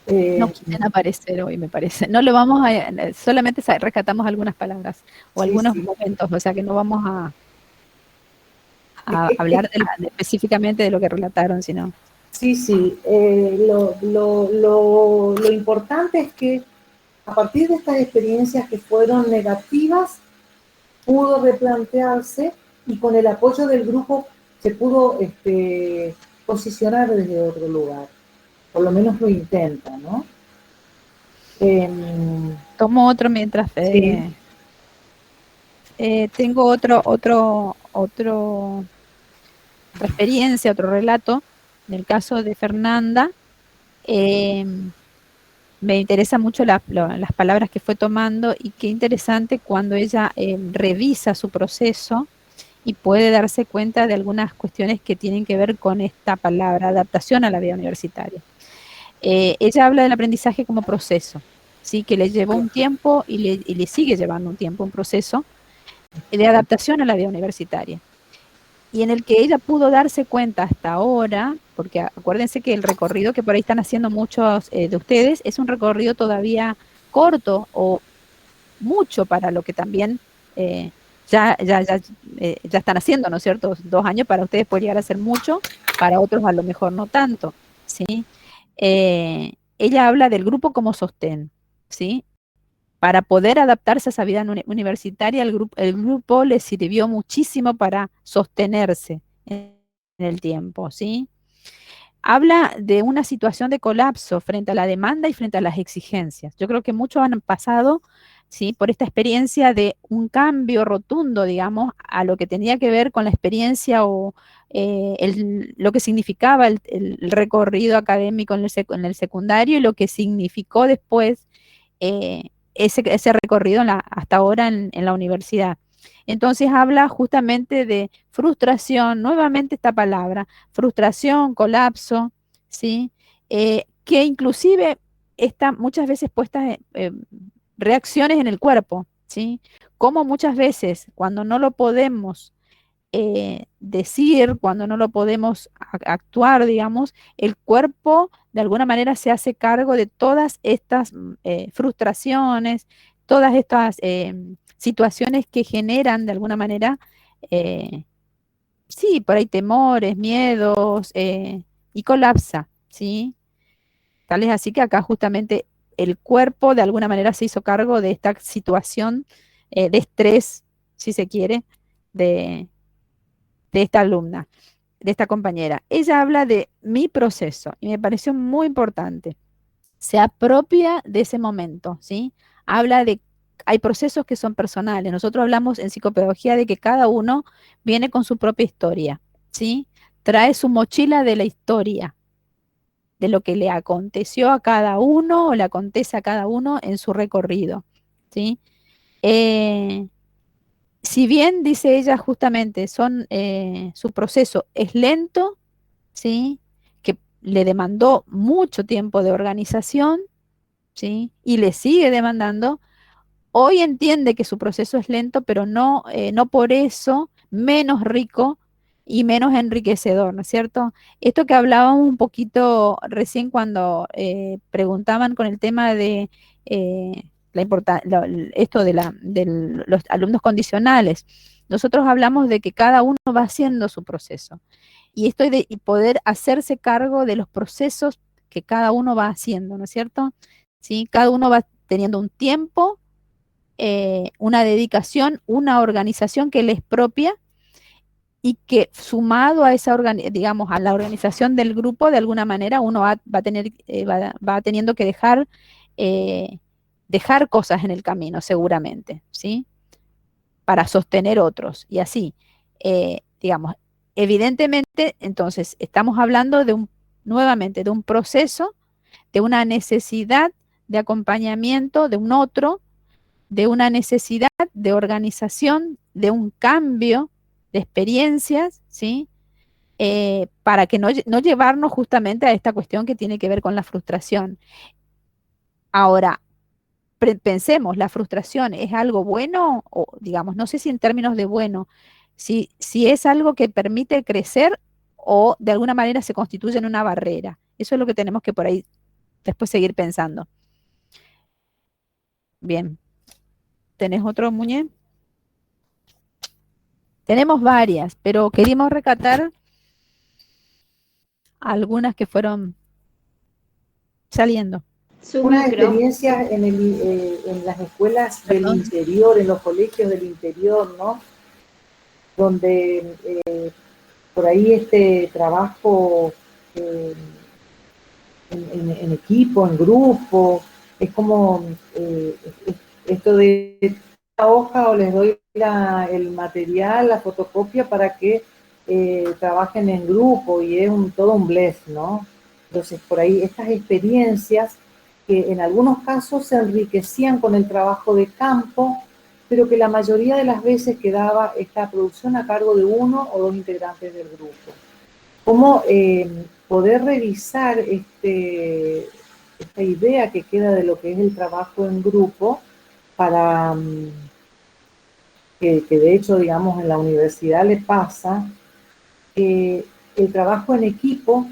No quieren aparecer hoy, me parece. No lo vamos a, solamente rescatamos algunas palabras o
Sí,
algunos
sí.
momentos, o sea que no vamos a hablar específicamente de lo que relataron, sino.
Sí, sí. Lo importante es que a partir de estas experiencias que fueron negativas, pudo replantearse y con el apoyo del grupo se pudo posicionar desde otro lugar. Por lo menos lo intenta, ¿no?
Tomo otro mientras
Sí.
tengo otra experiencia, otro relato. En el caso de Fernanda, me interesa mucho las palabras que fue tomando y qué interesante cuando ella revisa su proceso y puede darse cuenta de algunas cuestiones que tienen que ver con esta palabra, adaptación a la vida universitaria. Ella habla del aprendizaje como proceso, ¿sí? Que le llevó un tiempo y le sigue llevando un tiempo, un proceso de adaptación a la vida universitaria. Y en el que ella pudo darse cuenta hasta ahora, porque acuérdense que el recorrido que por ahí están haciendo muchos de ustedes es un recorrido todavía corto o mucho para lo que también ya están haciendo, ¿no es cierto? 2 años para ustedes puede llegar a ser mucho, para otros a lo mejor no tanto, ¿sí? Ella habla del grupo como sostén, ¿sí? Para poder adaptarse a esa vida universitaria, el grupo le sirvió muchísimo para sostenerse en el tiempo, ¿sí? habla de una situación de colapso frente a la demanda y frente a las exigencias. Yo creo que muchos han pasado, ¿sí?, por esta experiencia de un cambio rotundo, digamos, a lo que tenía que ver con la experiencia o lo que significaba el recorrido académico en el secundario y lo que significó después ese recorrido hasta ahora en la universidad. Entonces habla justamente de frustración, nuevamente esta palabra, frustración, colapso, ¿sí? Que inclusive está muchas veces puestas reacciones en el cuerpo, ¿sí? Como muchas veces cuando no lo podemos decir, cuando no lo podemos actuar, digamos, el cuerpo de alguna manera se hace cargo de todas estas frustraciones, todas estas situaciones que generan de alguna manera, sí, por ahí temores, miedos, y colapsa, ¿sí? Tal es así que acá justamente el cuerpo de alguna manera se hizo cargo de esta situación de estrés, si se quiere, de esta alumna, de esta compañera. Ella habla de mi proceso y me pareció muy importante. Se apropia de ese momento, ¿sí? Habla de, hay procesos que son personales. Nosotros hablamos en psicopedagogía de que cada uno viene con su propia historia, ¿sí? Trae su mochila de la historia, de lo que le aconteció a cada uno o le acontece a cada uno en su recorrido, ¿sí? Si bien, dice ella justamente, su proceso es lento, ¿sí?, que le demandó mucho tiempo de organización, ¿sí?, y le sigue demandando, hoy entiende que su proceso es lento, pero no por eso menos rico y menos enriquecedor, ¿no es cierto? Esto que hablábamos un poquito recién cuando preguntaban con el tema de esto de los alumnos condicionales. Nosotros hablamos de que cada uno va haciendo su proceso y poder hacerse cargo de los procesos que cada uno va haciendo, ¿no es cierto? ¿Sí? Cada uno va teniendo un tiempo, una dedicación, una organización que le es propia y que sumado a esa, digamos, a la organización del grupo, de alguna manera uno va a tener, va teniendo que dejar cosas en el camino, seguramente, ¿sí? Para sostener otros y así, digamos, evidentemente, entonces, estamos hablando nuevamente, de un proceso, de una necesidad de acompañamiento de un otro, de una necesidad de organización, de un cambio de experiencias, ¿sí? Para que no llevarnos justamente a esta cuestión que tiene que ver con la frustración. Ahora, pensemos, ¿la frustración es algo bueno? O digamos, no sé si en términos de bueno, si es algo que permite crecer o de alguna manera se constituye en una barrera. Eso es lo que tenemos que por ahí después seguir pensando. Bien. ¿Tenés otro, Muñe? Tenemos varias, pero queríamos rescatar algunas que fueron saliendo.
Una experiencia en las escuelas del interior, en los colegios del interior, ¿no? Donde por ahí este trabajo en equipo, en grupo, es como esto de la hoja o les doy el material, la fotocopia para que trabajen en grupo y es todo un bless, ¿no? Entonces por ahí estas experiencias que en algunos casos se enriquecían con el trabajo de campo, pero que la mayoría de las veces quedaba esta producción a cargo de uno o dos integrantes del grupo. ¿Cómo poder revisar esta idea que queda de lo que es el trabajo en grupo para que de hecho, digamos, en la universidad le pasa, el trabajo en equipo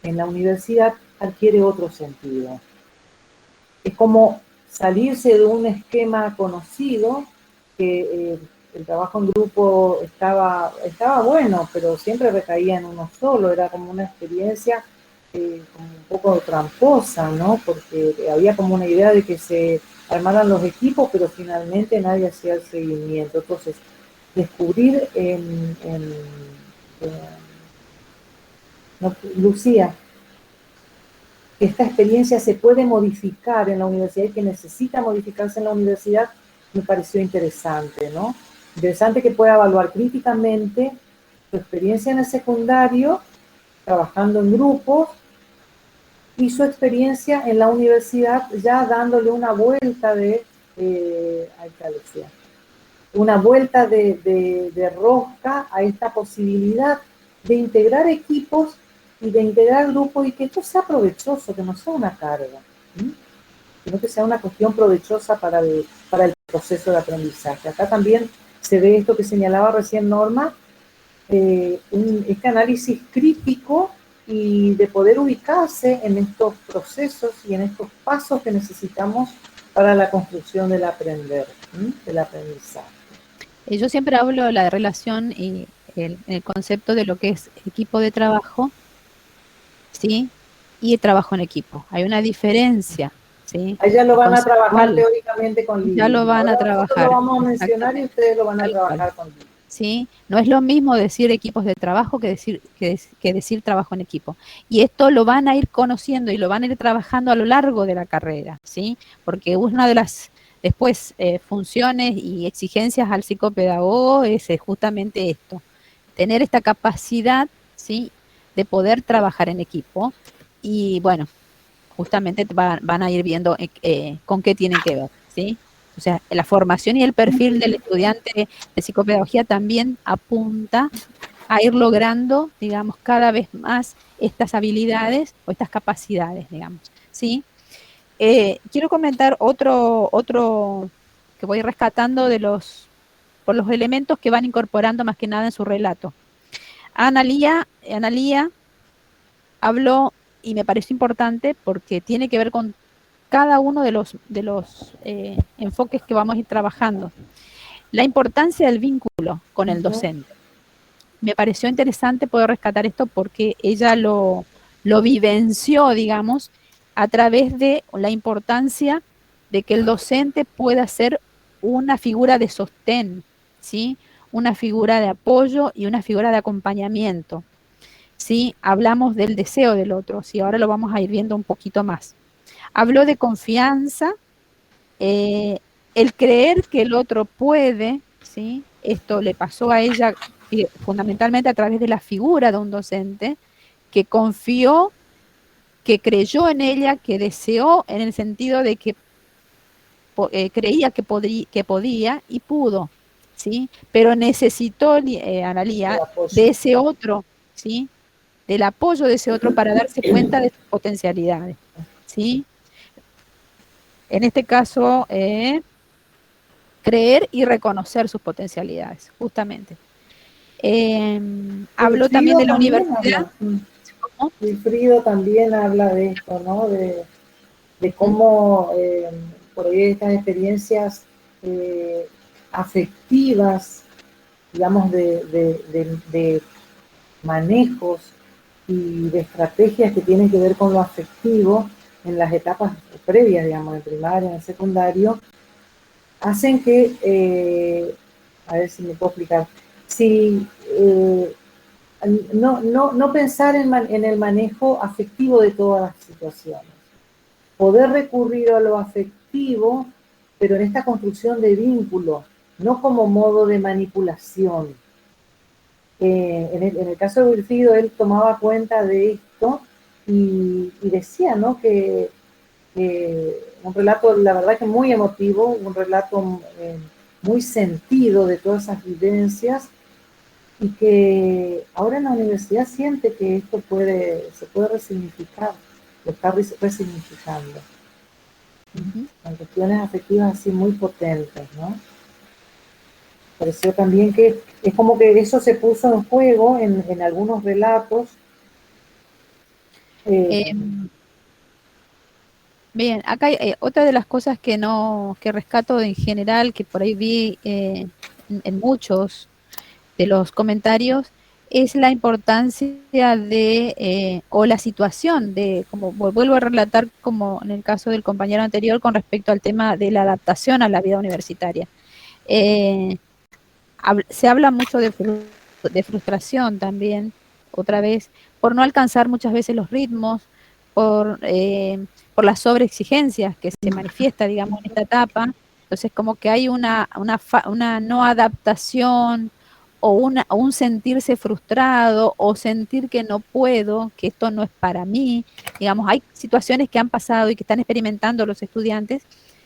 en la universidad adquiere otro sentido. Es como salirse de un esquema conocido, que el trabajo en grupo estaba bueno, pero siempre recaía en uno solo, era como una experiencia como un poco tramposa, ¿no? Porque había como una idea de que se armaran los equipos, pero finalmente nadie hacía el seguimiento. Entonces, descubrir No, Lucía, que esta experiencia se puede modificar en la universidad y que necesita modificarse en la universidad, me pareció interesante, ¿no? Interesante que pueda evaluar críticamente su experiencia en el secundario, trabajando en grupos, y su experiencia en la universidad ya dándole una vuelta una vuelta de rosca a esta posibilidad de integrar equipos y de integrar grupos y que esto sea provechoso, que no sea una carga, ¿sí? Sino que sea una cuestión provechosa para el proceso de aprendizaje. Acá también se ve esto que señalaba recién Norma, este análisis crítico y de poder ubicarse en estos procesos y en estos pasos que necesitamos para la construcción del aprender, ¿sí? Del aprendizaje.
Yo siempre hablo de la relación y el concepto de lo que es equipo de trabajo, ¿sí? Y el trabajo en equipo. Hay una diferencia, ¿sí?
Allá lo van a trabajar
Conceptual.
teóricamente con Lili.
Ya lo van a
Ahora
trabajar.
nosotros lo vamos a mencionar y ustedes lo van a
Tal
trabajar
cual.
con Lili.
¿Sí? No es lo mismo decir equipos de trabajo que decir trabajo en equipo. Y esto lo van a ir conociendo y lo van a ir trabajando a lo largo de la carrera, ¿sí? Porque una de las después funciones y exigencias al psicopedagogo es justamente esto, tener esta capacidad, ¿sí? De poder trabajar en equipo. Y bueno, justamente van a ir viendo con qué tienen que ver, ¿sí? O sea, la formación y el perfil del estudiante de psicopedagogía también apunta a ir logrando, digamos, cada vez más estas habilidades o estas capacidades, digamos, ¿sí? Quiero comentar otro que voy rescatando por los elementos que van incorporando más que nada en su relato. Analía habló, y me pareció importante porque tiene que ver con cada uno de los enfoques que vamos a ir trabajando. La importancia del vínculo con el docente. Me pareció interesante poder rescatar esto porque ella lo vivenció, digamos, a través de la importancia de que el docente pueda ser una figura de sostén, ¿sí? Una figura de apoyo y una figura de acompañamiento. ¿Sí? Hablamos del deseo del otro, ¿sí? Ahora lo vamos a ir viendo un poquito más. Habló de confianza, el creer que el otro puede, ¿sí? Esto le pasó a ella fundamentalmente a través de la figura de un docente que confió, que creyó en ella, que deseó en el sentido de que creía que podía y pudo, ¿sí? Pero necesitó, Analía, de ese otro, ¿sí? Del apoyo de ese otro para darse cuenta de sus potencialidades, ¿sí? En este caso, creer y reconocer sus potencialidades, justamente. Habló también de la universidad.
¿Cómo? Wilfrido también habla de esto, ¿no? De cómo por ahí estas experiencias afectivas, digamos, de manejos y de estrategias que tienen que ver con lo afectivo en las etapas previas, digamos, en primaria, en secundario, hacen que, a ver si me puedo explicar, si no pensar en el manejo afectivo de todas las situaciones, poder recurrir a lo afectivo, pero en esta construcción de vínculo, no como modo de manipulación. En el caso de Wilfrido, él tomaba cuenta de esto y decía, ¿no? que un relato, la verdad que muy emotivo, un relato muy sentido de todas esas vivencias y que ahora en la universidad siente que esto se puede resignificar, lo está resignificando. Con cuestiones afectivas así muy potentes, ¿no? Pareció también que es como que eso se puso en juego en algunos relatos.
Bien, acá hay otra de las cosas que rescato en general, que por ahí vi en muchos de los comentarios, es la importancia o la situación como vuelvo a relatar como en el caso del compañero anterior con respecto al tema de la adaptación a la vida universitaria. Se habla mucho de frustración también, otra vez, por no alcanzar muchas veces los ritmos, por las sobreexigencias que se manifiesta, digamos, en esta etapa. Entonces, como que hay una no adaptación o un sentirse frustrado o sentir que no puedo, que esto no es para mí. Digamos, hay situaciones que han pasado y que están experimentando los estudiantes,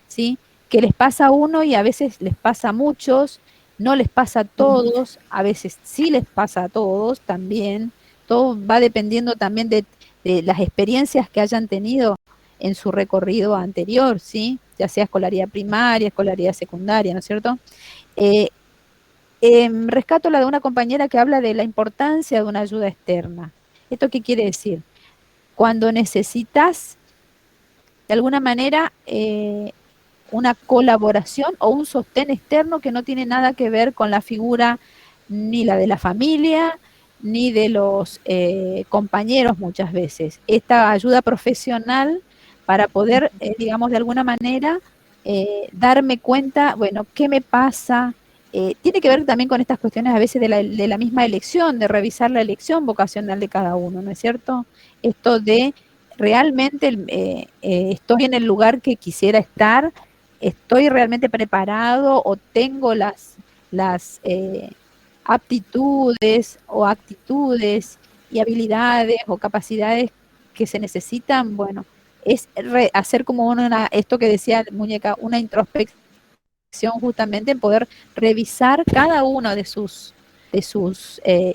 ¿sí? Que les pasa a uno y a veces les pasa a muchos, no les pasa a todos, a veces sí les pasa a todos también. Todo va dependiendo también de las experiencias que hayan tenido en su recorrido anterior, ¿sí? Ya sea escolaridad primaria, escolaridad secundaria, ¿no es cierto? Eh, Rescato la de una compañera que habla de la importancia de una ayuda externa. ¿Esto qué quiere decir? Cuando necesitas, de alguna manera, una colaboración o un sostén externo que no tiene nada que ver con la figura ni la de la familia, ni de los compañeros muchas veces. Esta ayuda profesional para poder, digamos, de alguna manera, darme cuenta, bueno, ¿qué me pasa? Tiene que ver también con estas cuestiones a veces de la misma elección, de revisar la elección vocacional de cada uno, ¿no es cierto? Esto de realmente estoy en el lugar que quisiera estar, estoy realmente preparado o tengo las aptitudes o actitudes y habilidades o capacidades que se necesitan. Bueno, es hacer como esto que decía Muñeca, una introspección justamente en poder revisar cada uno de sus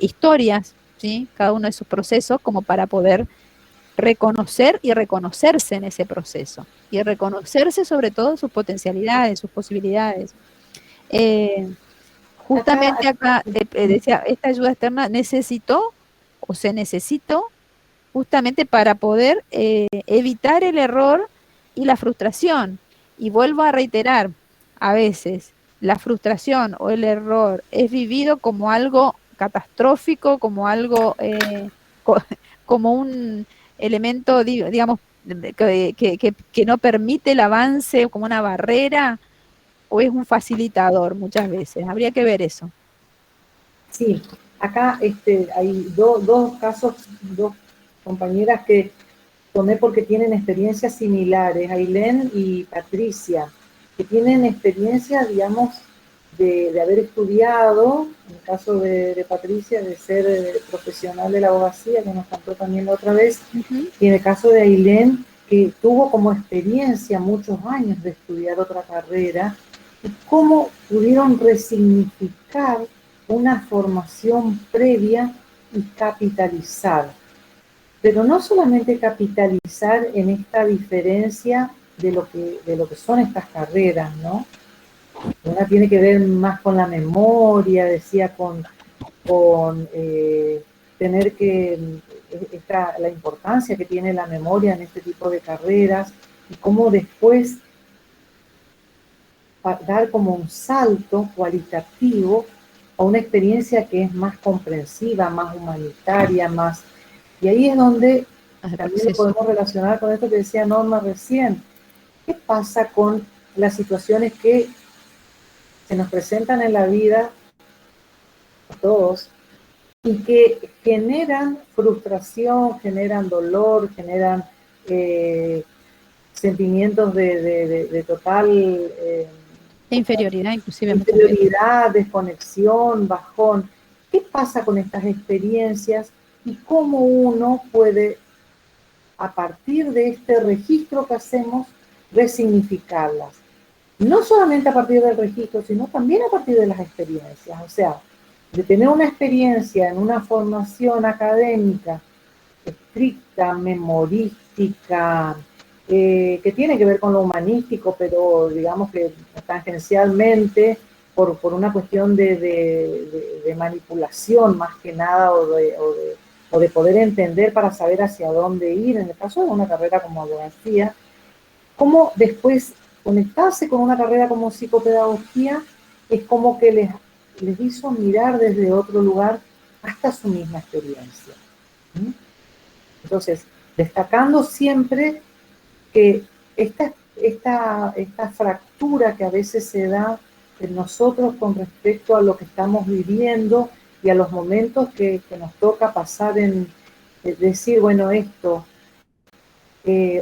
historias, ¿sí? Cada uno de sus procesos como para poder reconocer y reconocerse en ese proceso y reconocerse sobre todo sus potencialidades, sus posibilidades. Justamente acá decía, esta ayuda externa necesitó o se necesitó justamente para poder evitar el error y la frustración. Y vuelvo a reiterar, a veces la frustración o el error es vivido como algo catastrófico, como algo, como un elemento, digamos, que no permite el avance, como una barrera, o es un facilitador muchas veces. Habría que ver eso.
Sí, acá hay dos casos, dos compañeras que tomé porque tienen experiencias similares, Ailén y Patricia, que tienen experiencias, digamos, de haber estudiado, en el caso de Patricia, de ser profesional de la abogacía, que nos contó también la otra vez, y en el caso de Ailén, que tuvo como experiencia muchos años de estudiar otra carrera, y cómo pudieron resignificar una formación previa y capitalizar. Pero no solamente capitalizar en esta diferencia de lo que son estas carreras, ¿no? Una tiene que ver más con la memoria, decía, con tener que, la importancia que tiene la memoria en este tipo de carreras y cómo después dar como un salto cualitativo a una experiencia que es más comprensiva, más humanitaria, más... Y ahí es donde también lo podemos relacionar con esto que decía Norma recién. ¿Qué pasa con las situaciones que se nos presentan en la vida a todos y que generan frustración, generan dolor, generan sentimientos de total...
inferioridad, inclusive.
Inferioridad, desconexión, bajón. ¿Qué pasa con estas experiencias y cómo uno puede, a partir de este registro que hacemos, resignificarlas? No solamente a partir del registro, sino también a partir de las experiencias. O sea, de tener una experiencia en una formación académica estricta, memorística, que tiene que ver con lo humanístico, pero digamos que tangencialmente por una cuestión de manipulación más que nada o de poder entender para saber hacia dónde ir, en el caso de una carrera como abogacía, cómo después conectarse con una carrera como psicopedagogía es como que les hizo mirar desde otro lugar hasta su misma experiencia. Entonces, destacando siempre que esta fractura que a veces se da en nosotros con respecto a lo que estamos viviendo y a los momentos que nos toca pasar en decir, bueno, esto,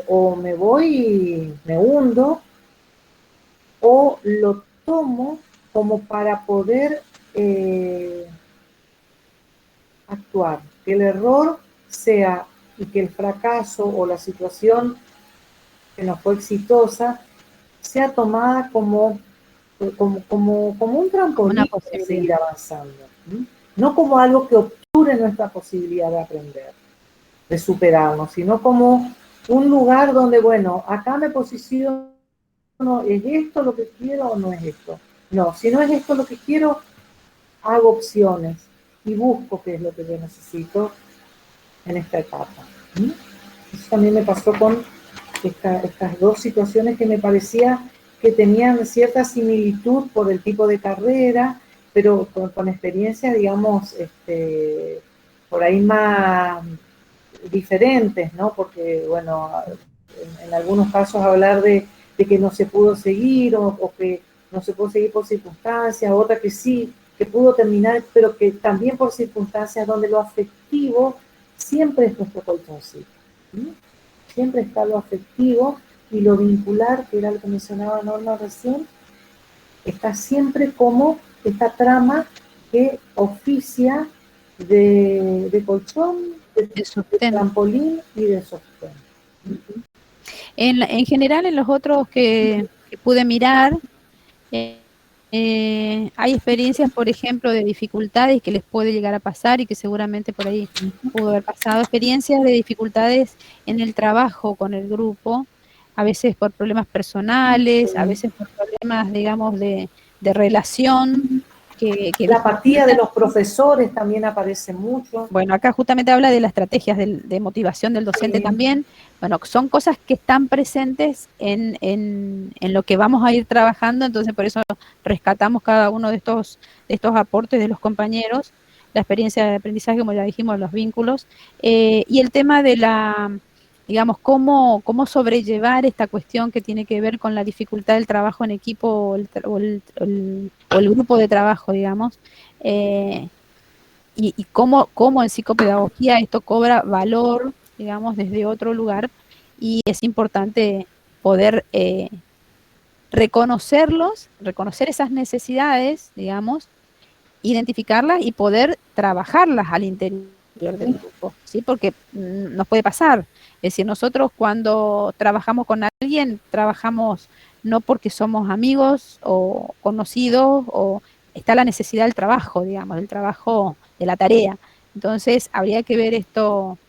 o me voy y me hundo, o lo tomo como para poder actuar, que el error sea y que el fracaso o la situación que no fue exitosa sea tomada como un trampolín para seguir avanzando, ¿sí? No como algo que obture nuestra posibilidad de aprender, de superarnos, sino como un lugar donde, bueno, acá me posiciono, ¿es esto lo que quiero o no es esto? No, si no es esto lo que quiero, hago opciones y busco qué es lo que yo necesito en esta etapa. ¿Sí? Eso también me pasó con estas dos situaciones que me parecía que tenían cierta similitud por el tipo de carrera, pero con experiencias, digamos, por ahí más diferentes, ¿no? Porque, bueno, en algunos casos hablar de que no se pudo seguir o que no se pudo seguir por circunstancias, otra que sí, que pudo terminar, pero que también por circunstancias donde lo afectivo siempre es nuestro colchoncito, ¿sí? Siempre está lo afectivo y lo vincular, que era lo que mencionaba Norma recién, está siempre como esta trama que oficia de colchón, de trampolín y de sostén.
En general, en los otros que pude mirar, hay experiencias, por ejemplo, de dificultades que les puede llegar a pasar y que seguramente por ahí pudo haber pasado, experiencias de dificultades en el trabajo con el grupo, a veces por problemas personales, a veces por problemas, digamos, de relación.
La apatía de los profesores también aparece mucho.
Bueno, acá justamente habla de las estrategias de motivación del docente también. Bueno, son cosas que están presentes en lo que vamos a ir trabajando, entonces por eso rescatamos cada uno de estos aportes de los compañeros, la experiencia de aprendizaje, como ya dijimos, los vínculos, y el tema de digamos, cómo sobrellevar esta cuestión que tiene que ver con la dificultad del trabajo en equipo o el grupo de trabajo, digamos, y cómo en psicopedagogía esto cobra valor, digamos, desde otro lugar, y es importante poder reconocer esas necesidades, digamos, identificarlas y poder trabajarlas al interior del grupo, ¿sí? Porque nos puede pasar. Es decir, nosotros cuando trabajamos con alguien, trabajamos no porque somos amigos o conocidos, o está la necesidad del trabajo, digamos, del trabajo de la tarea. Entonces, habría que ver esto,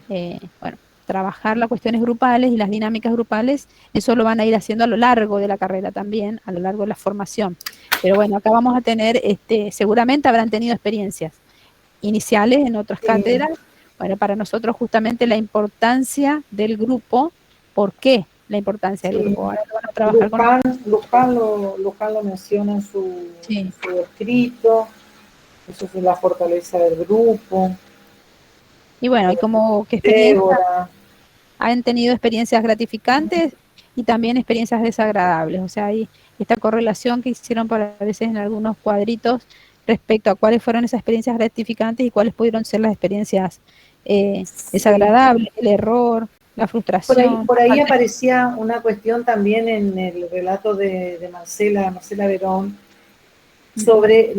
bueno, trabajar las cuestiones grupales y las dinámicas grupales, eso lo van a ir haciendo a lo largo de la carrera también, a lo largo de la formación. Pero bueno, acá vamos a tener, seguramente habrán tenido experiencias iniciales en otras cátedras. Bueno, para nosotros justamente la importancia del grupo. ¿Por qué la importancia del grupo? Ahora lo van a trabajar
Luján lo menciona en su escrito, eso es la fortaleza del grupo.
Y bueno, y como que experiencias, han tenido experiencias gratificantes y también experiencias desagradables. O sea, hay esta correlación que hicieron a veces en algunos cuadritos respecto a cuáles fueron esas experiencias gratificantes y cuáles pudieron ser las experiencias desagradables, el error, la frustración.
Por ahí aparecía una cuestión también en el relato de Marcela Verón sobre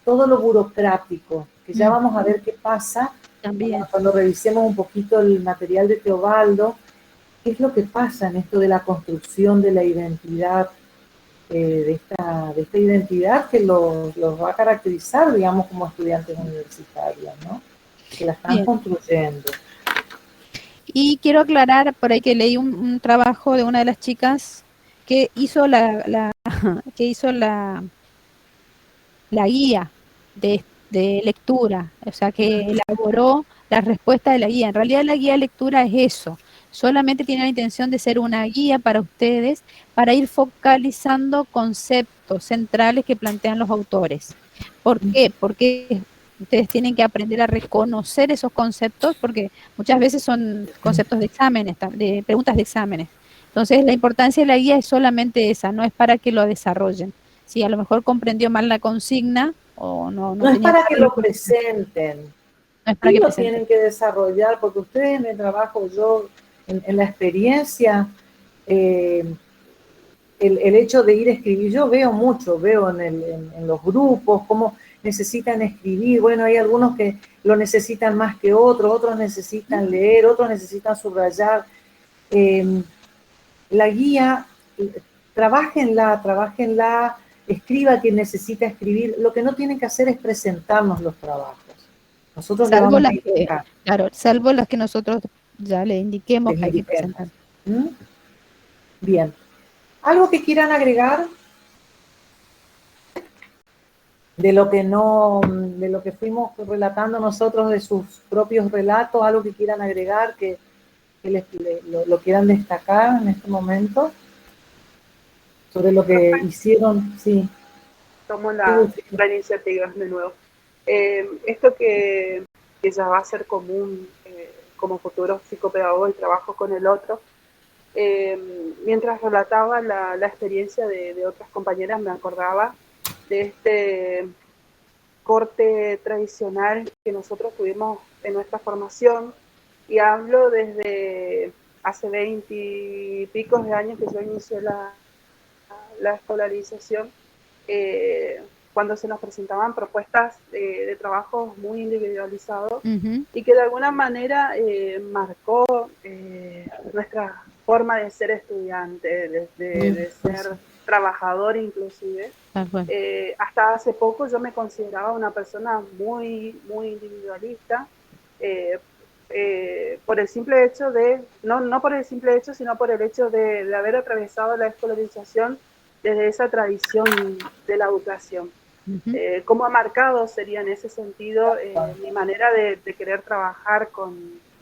todo lo burocrático, que ya vamos a ver qué pasa también cuando revisemos un poquito el material de Teobaldo, qué es lo que pasa en esto de la construcción de la identidad, de esta identidad que los va a caracterizar, digamos, como estudiantes universitarios, ¿no? Que la están construyendo.
Y quiero aclarar, por ahí que leí un trabajo de una de las chicas que hizo la guía de lectura, o sea, que elaboró la respuesta de la guía. En realidad la guía de lectura es eso, solamente tiene la intención de ser una guía para ustedes, para ir focalizando conceptos centrales que plantean los autores. ¿Por qué? Porque ustedes tienen que aprender a reconocer esos conceptos, porque muchas veces son conceptos de exámenes, de preguntas de exámenes. Entonces, la importancia de la guía es solamente esa, no es para que lo desarrollen. Si a lo mejor comprendió mal la consigna o no,
No es
tenía
para que lo
ver.
presenten,
No es para
sí
que
lo
presenten.
tienen que desarrollar, porque ustedes en el trabajo, yo en la experiencia, el hecho de ir a escribir, yo veo mucho, veo en los grupos cómo necesitan escribir, bueno, hay algunos que lo necesitan más que otros, otros necesitan leer, otros necesitan subrayar. La guía, trabajenla, escriba quien necesita escribir, lo que no tienen que hacer es presentarnos los trabajos. Nosotros le
Salvo
vamos a
las que,
indicar.
claro, salvo las que nosotros ya le indiquemos
Les
que hay que
indiquemos.
presentar.
¿Mm? Bien. ¿Algo que quieran agregar? De lo que no, de lo que fuimos relatando nosotros, de sus propios relatos, algo que quieran agregar, que lo quieran destacar en este momento, sobre lo que hicieron, sí.
Tomo la iniciativa de nuevo. Esto que ya va a ser común como futuro psicopedagogo, el trabajo con el otro, mientras relataba la experiencia de otras compañeras, me acordaba de este corte tradicional que nosotros tuvimos en nuestra formación, y hablo desde hace 20 y pico de años que yo inicié la escolarización, cuando se nos presentaban propuestas de trabajos muy individualizados, y que de alguna manera marcó nuestra forma de ser estudiante, de ser trabajador inclusive. Hasta hace poco yo me consideraba una persona muy individualista, por el simple hecho de, no por el simple hecho, sino por el hecho de haber atravesado la escolarización desde esa tradición de la educación. ¿Cómo ha marcado sería en ese sentido mi manera de querer trabajar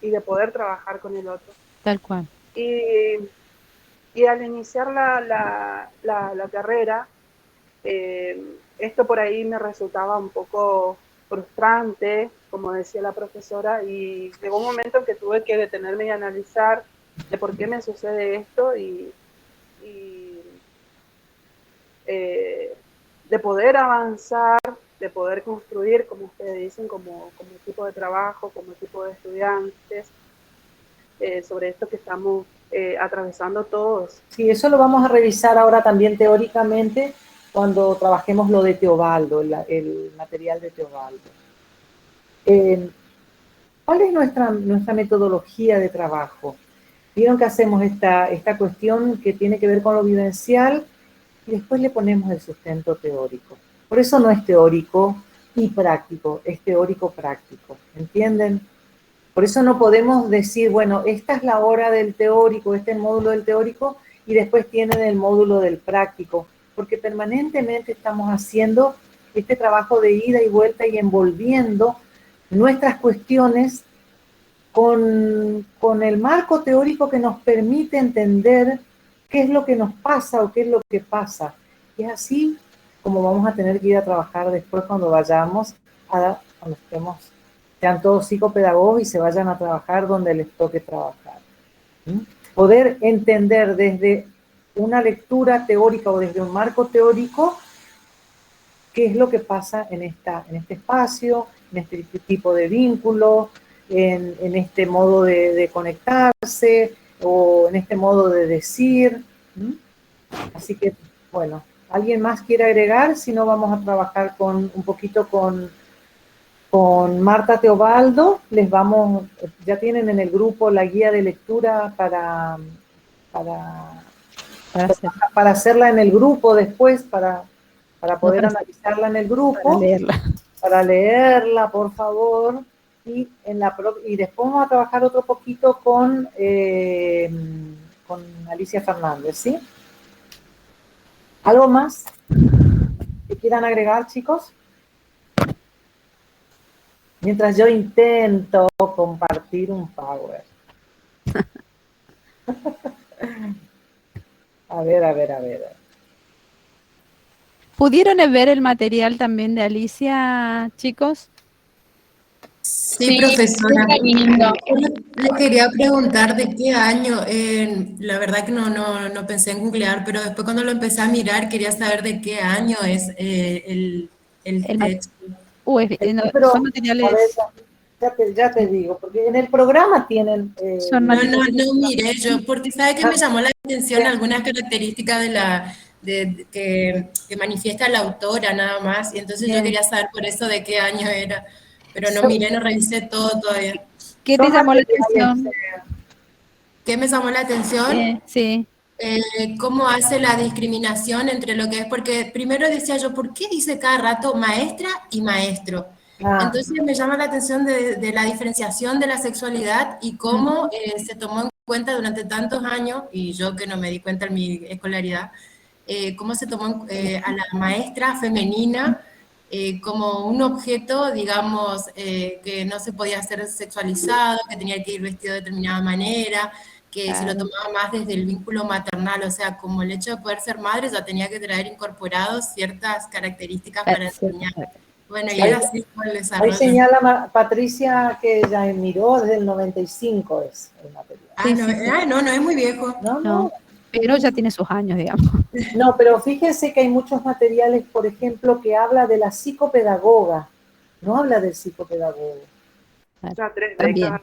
y de poder trabajar con el otro?
Tal cual.
Y al iniciar la carrera, esto por ahí me resultaba un poco frustrante, como decía la profesora, y llegó un momento en que tuve que detenerme y analizar de por qué me sucede esto, y de poder avanzar, de poder construir, como ustedes dicen, como equipo de trabajo, como equipo de estudiantes, sobre esto que estamos atravesando todos.
Sí, eso lo vamos a revisar ahora también teóricamente cuando trabajemos lo de Teobaldo, el material de Teobaldo. ¿Cuál es nuestra metodología de trabajo? Vieron que hacemos esta cuestión que tiene que ver con lo vivencial y después le ponemos el sustento teórico. Por eso no es teórico y práctico, es teórico práctico, ¿entienden? Por eso no podemos decir, bueno, esta es la hora del teórico, este es el módulo del teórico y después tienen el módulo del práctico, porque permanentemente estamos haciendo este trabajo de ida y vuelta y envolviendo nuestras cuestiones con el marco teórico que nos permite entender qué es lo que nos pasa o qué es lo que pasa. Y es así como vamos a tener que ir a trabajar después cuando vayamos, cuando sean todos psicopedagogos y se vayan a trabajar donde les toque trabajar. ¿Mm? Poder entender desde una lectura teórica o desde un marco teórico qué es lo que pasa en este espacio, en este tipo de vínculo, en este modo de conectarse o en este modo de decir. ¿Mm? Así que, bueno, ¿alguien más quiere agregar? Si no, vamos a trabajar un poquito con Marta Teobaldo. Ya tienen en el grupo la guía de lectura para hacerla en el grupo después, para poder analizarla en el grupo. Para leerla, por favor. Y después vamos a trabajar otro poquito con Alicia Fernández, ¿sí? ¿Algo más que quieran agregar, chicos? Mientras yo intento compartir un Power. A ver.
¿Pudieron ver el material también de Alicia, chicos?
Sí, profesora. Le quería preguntar de qué año. La verdad que no pensé en googlear, pero después cuando lo empecé a mirar quería saber de qué año es el
El ma-
texto.
no,
Pero,
son
a ver,
materiales,
ya te digo, porque en el programa tienen...
son
No,
materiales.
no miré yo, porque sabe que me llamó la atención
sí.
algunas características que manifiesta la autora nada más, y entonces yo
Bien.
quería saber por eso de qué año era, pero no
Son,
miré, no revisé todo todavía.
¿Qué te
son
llamó la
materiales,
atención?
¿Qué me llamó la atención?
Sí,
Cómo hace la discriminación entre lo que es, porque primero decía yo, ¿por qué dice cada rato maestra y maestro?
ah,
Entonces me llama la atención de la diferenciación de la sexualidad y cómo se tomó en cuenta durante tantos años, y yo que no me di cuenta en mi escolaridad, cómo se tomó a la maestra femenina como un objeto, digamos, que no se podía ser sexualizado, que tenía que ir vestido de determinada manera, que se lo
claro.
tomaba más desde el vínculo maternal, o sea, como el hecho de poder ser madre ya tenía que traer incorporados ciertas características para enseñar. Bueno, y
Sí.
era así como el
ahí
desarrollo.
señala Patricia que ella miró desde el 95 es el material.
Sí, sí, sí.
No, no es muy viejo.
No,
No,
no,
pero ya tiene sus años, digamos.
no, pero fíjense que hay muchos materiales, por ejemplo, que habla de la psicopedagoga, no habla del psicopedagogo.
Ya 3
También.
décadas.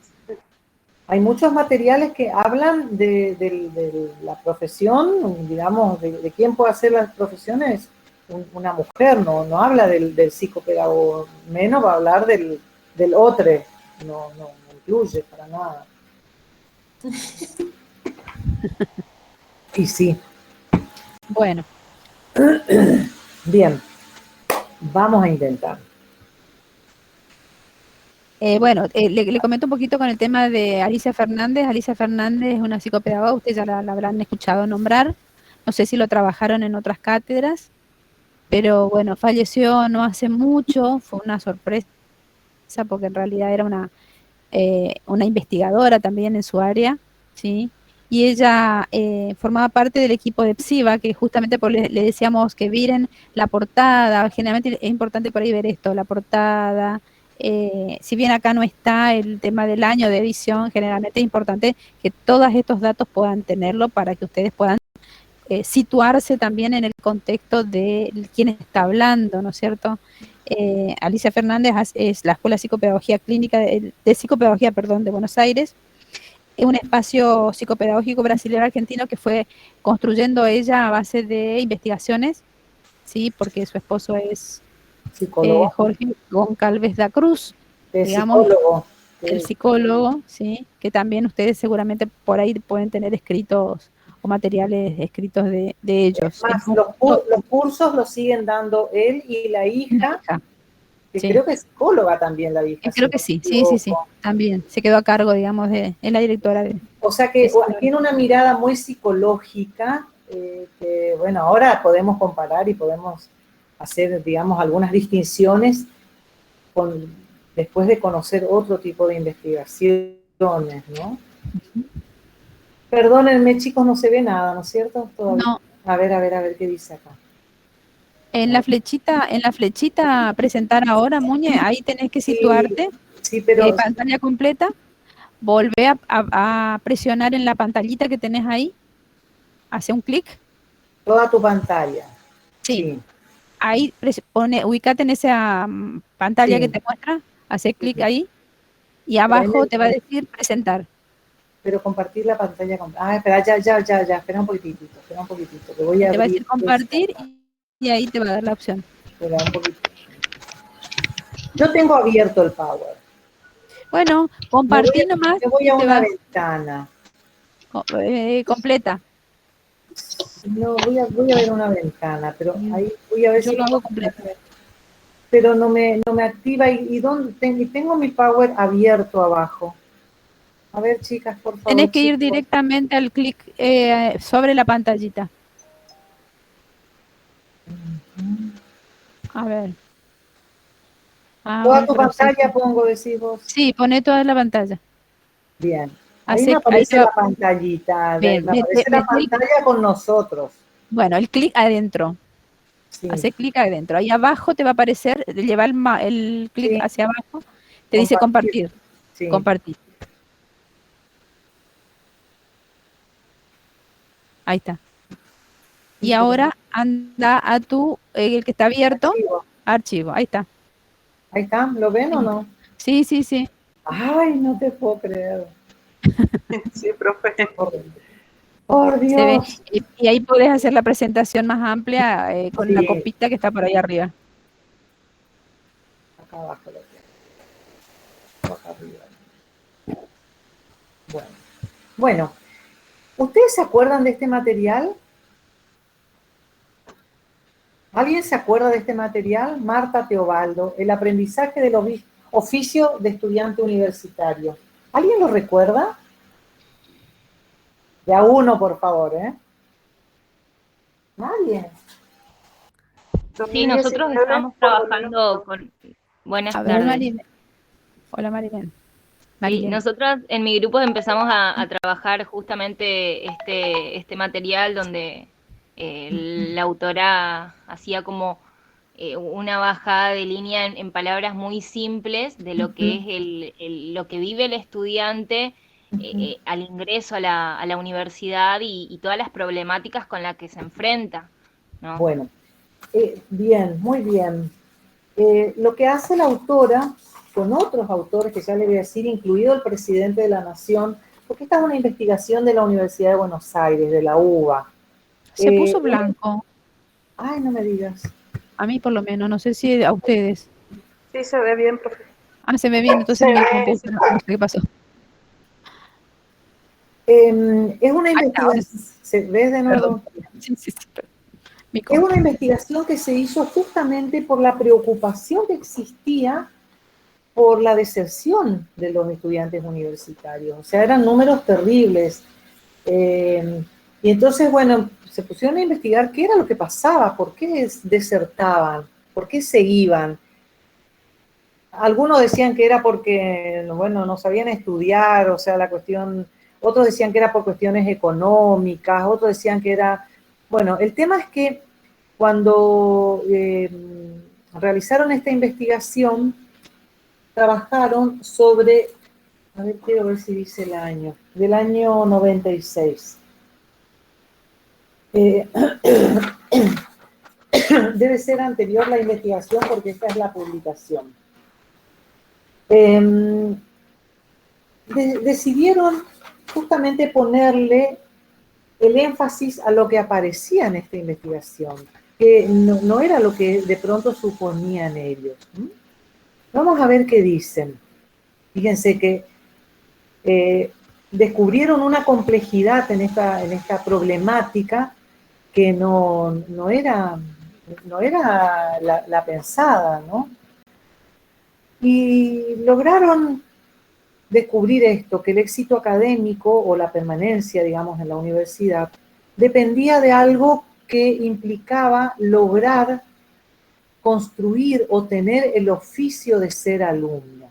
Hay muchos materiales que hablan de la profesión, digamos, de quién puede hacer las profesiones, una mujer, no habla del psicopedagogo, menos va a hablar del otro, no incluye para nada. Y sí,
Bueno,
bien, vamos a intentar.
bueno, le comento un poquito con el tema de Alicia Fernández. Alicia Fernández es una psicopedagoga, ustedes ya la habrán escuchado nombrar. No sé si lo trabajaron en otras cátedras, pero bueno, falleció no hace mucho, fue una sorpresa porque en realidad era una investigadora también en su área, ¿sí? Y ella formaba parte del equipo de PSIVA, que justamente le decíamos que miren la portada, generalmente es importante por ahí ver esto, la portada, si bien acá no está el tema del año de edición, generalmente es importante que todos estos datos puedan tenerlo para que ustedes puedan situarse también en el contexto de quién está hablando, ¿no es cierto? Alicia Fernández es la Escuela de Psicopedagogía Clínica de Psicopedagogía, perdón, de Buenos Aires. Es un espacio psicopedagógico brasileño argentino que fue construyendo ella a base de investigaciones, sí, porque su esposo es
Psicólogo,
Jorge Goncalves da Cruz,
es
digamos,
psicólogo.
el psicólogo, sí, que también ustedes seguramente por ahí pueden tener escritos o materiales escritos de ellos. En
Más,
conjunto,
los cursos los siguen dando él y la hija, que
sí.
creo que es psicóloga también la hija.
Creo
Si
que
no me
sí, sí,
equivoco.
también. Se quedó a cargo, digamos, es la directora de
O sea que tiene una mirada muy psicológica, que bueno, ahora podemos comparar y podemos hacer, digamos, algunas distinciones después de conocer otro tipo de investigaciones, ¿no? Perdónenme, chicos, no se ve nada, ¿no es cierto? Todavía.
No,
A ver qué dice acá.
en la flechita presentar ahora, Muñe, ahí tenés que situarte,
Sí, pero
pantalla completa, volvé a presionar en la pantallita que tenés ahí, hace un clic,
toda tu pantalla.
sí,
Sí,
ahí ubicate en esa pantalla que
sí.
te muestra, hace clic
Sí.
ahí, y
Pero,
abajo te va a decir presentar.
pero compartir la pantalla. Espera, ya, espera un poquitito, que voy a
Te va a
abrir.
decir compartir y ahí te va a dar la opción.
Espera un poquitito. Yo tengo abierto el Power.
Bueno, compartí nomás
Me voy
y
a
te
una
vas
ventana.
completa.
No, voy a ver una ventana, pero ahí voy a ver
Yo
si
lo hago completo.
pero no me activa y dónde tengo mi Power abierto abajo. A ver, chicas, por favor.
Tenés que ir directamente al clic sobre la pantallita. A ver.
Toda tu
Pero
pantalla pongo, decís vos.
sí, pone toda la pantalla.
Bien. Ahí me
Ahí
aparece
te va.
la pantallita, me
Bien,
aparece la pantalla con nosotros.
bueno, el clic adentro.
Sí.
Hace clic adentro. Ahí abajo te va a aparecer, lleva el clic
Sí.
hacia abajo, te dice compartir.
Sí.
Compartir. Ahí está. Y ahora anda a el que está abierto, Archivo, ahí está.
Ahí está, ¿lo ven o no?
Sí, sí, sí.
Ay, no te puedo creer.
Sí, profe.
Por
Se ve.
Dios.
Y ahí podés hacer la presentación más amplia con la
Sí,
copita que está por ahí arriba.
acá abajo lo tengo. Acá arriba. Bueno, ¿ustedes se acuerdan de este material? ¿Alguien se acuerda de este material? Marta Teobaldo, el aprendizaje del oficio de estudiante universitario. ¿Alguien lo recuerda? De a uno, por favor, ¿eh? Nadie.
Sí, nosotros
2019,
estamos
por lo menos.
trabajando con... Buenas
A ver,
tardes.
Marilén. Hola, Marilén.
Sí,
Marilén.
nosotros en mi grupo empezamos a trabajar justamente este material donde la autora hacía como una bajada de línea en palabras muy simples de lo que es lo que vive el estudiante al ingreso a la universidad y todas las problemáticas con las que se enfrenta, ¿no?
Bueno, bien, muy bien. Lo que hace la autora con otros autores, que ya le voy a decir, incluido el presidente de la Nación, porque esta es una investigación de la Universidad de Buenos Aires, de la UBA.
Se puso blanco.
Ay, no me digas.
A mí por lo menos, no sé si a ustedes.
Sí, se ve bien, profe.
Ah, se ve bien, entonces mi computadora, no sé qué pasó.
Es una
Ahí está, ahora
investigación, ¿se ve de nuevo?
Sí, sí, sí.
Es una investigación que se hizo justamente por la preocupación que existía por la deserción de los estudiantes universitarios. O sea, eran números terribles. Y entonces, bueno, se pusieron a investigar qué era lo que pasaba, por qué desertaban, por qué se iban. Algunos decían que era porque, bueno, no sabían estudiar, o sea, la cuestión, otros decían que era por cuestiones económicas, otros decían que era, bueno, el tema es que cuando realizaron esta investigación, trabajaron sobre, a ver, quiero ver si dice el año, del año 96. Debe ser anterior la investigación porque esta es la publicación. Decidieron justamente ponerle el énfasis a lo que aparecía en esta investigación, que no era lo que de pronto suponían ellos. Vamos a ver qué dicen. Fíjense que descubrieron una complejidad en esta problemática que no era la pensada, ¿no? Y lograron descubrir esto, que el éxito académico o la permanencia, digamos, en la universidad, dependía de algo que implicaba lograr construir o tener el oficio de ser alumno.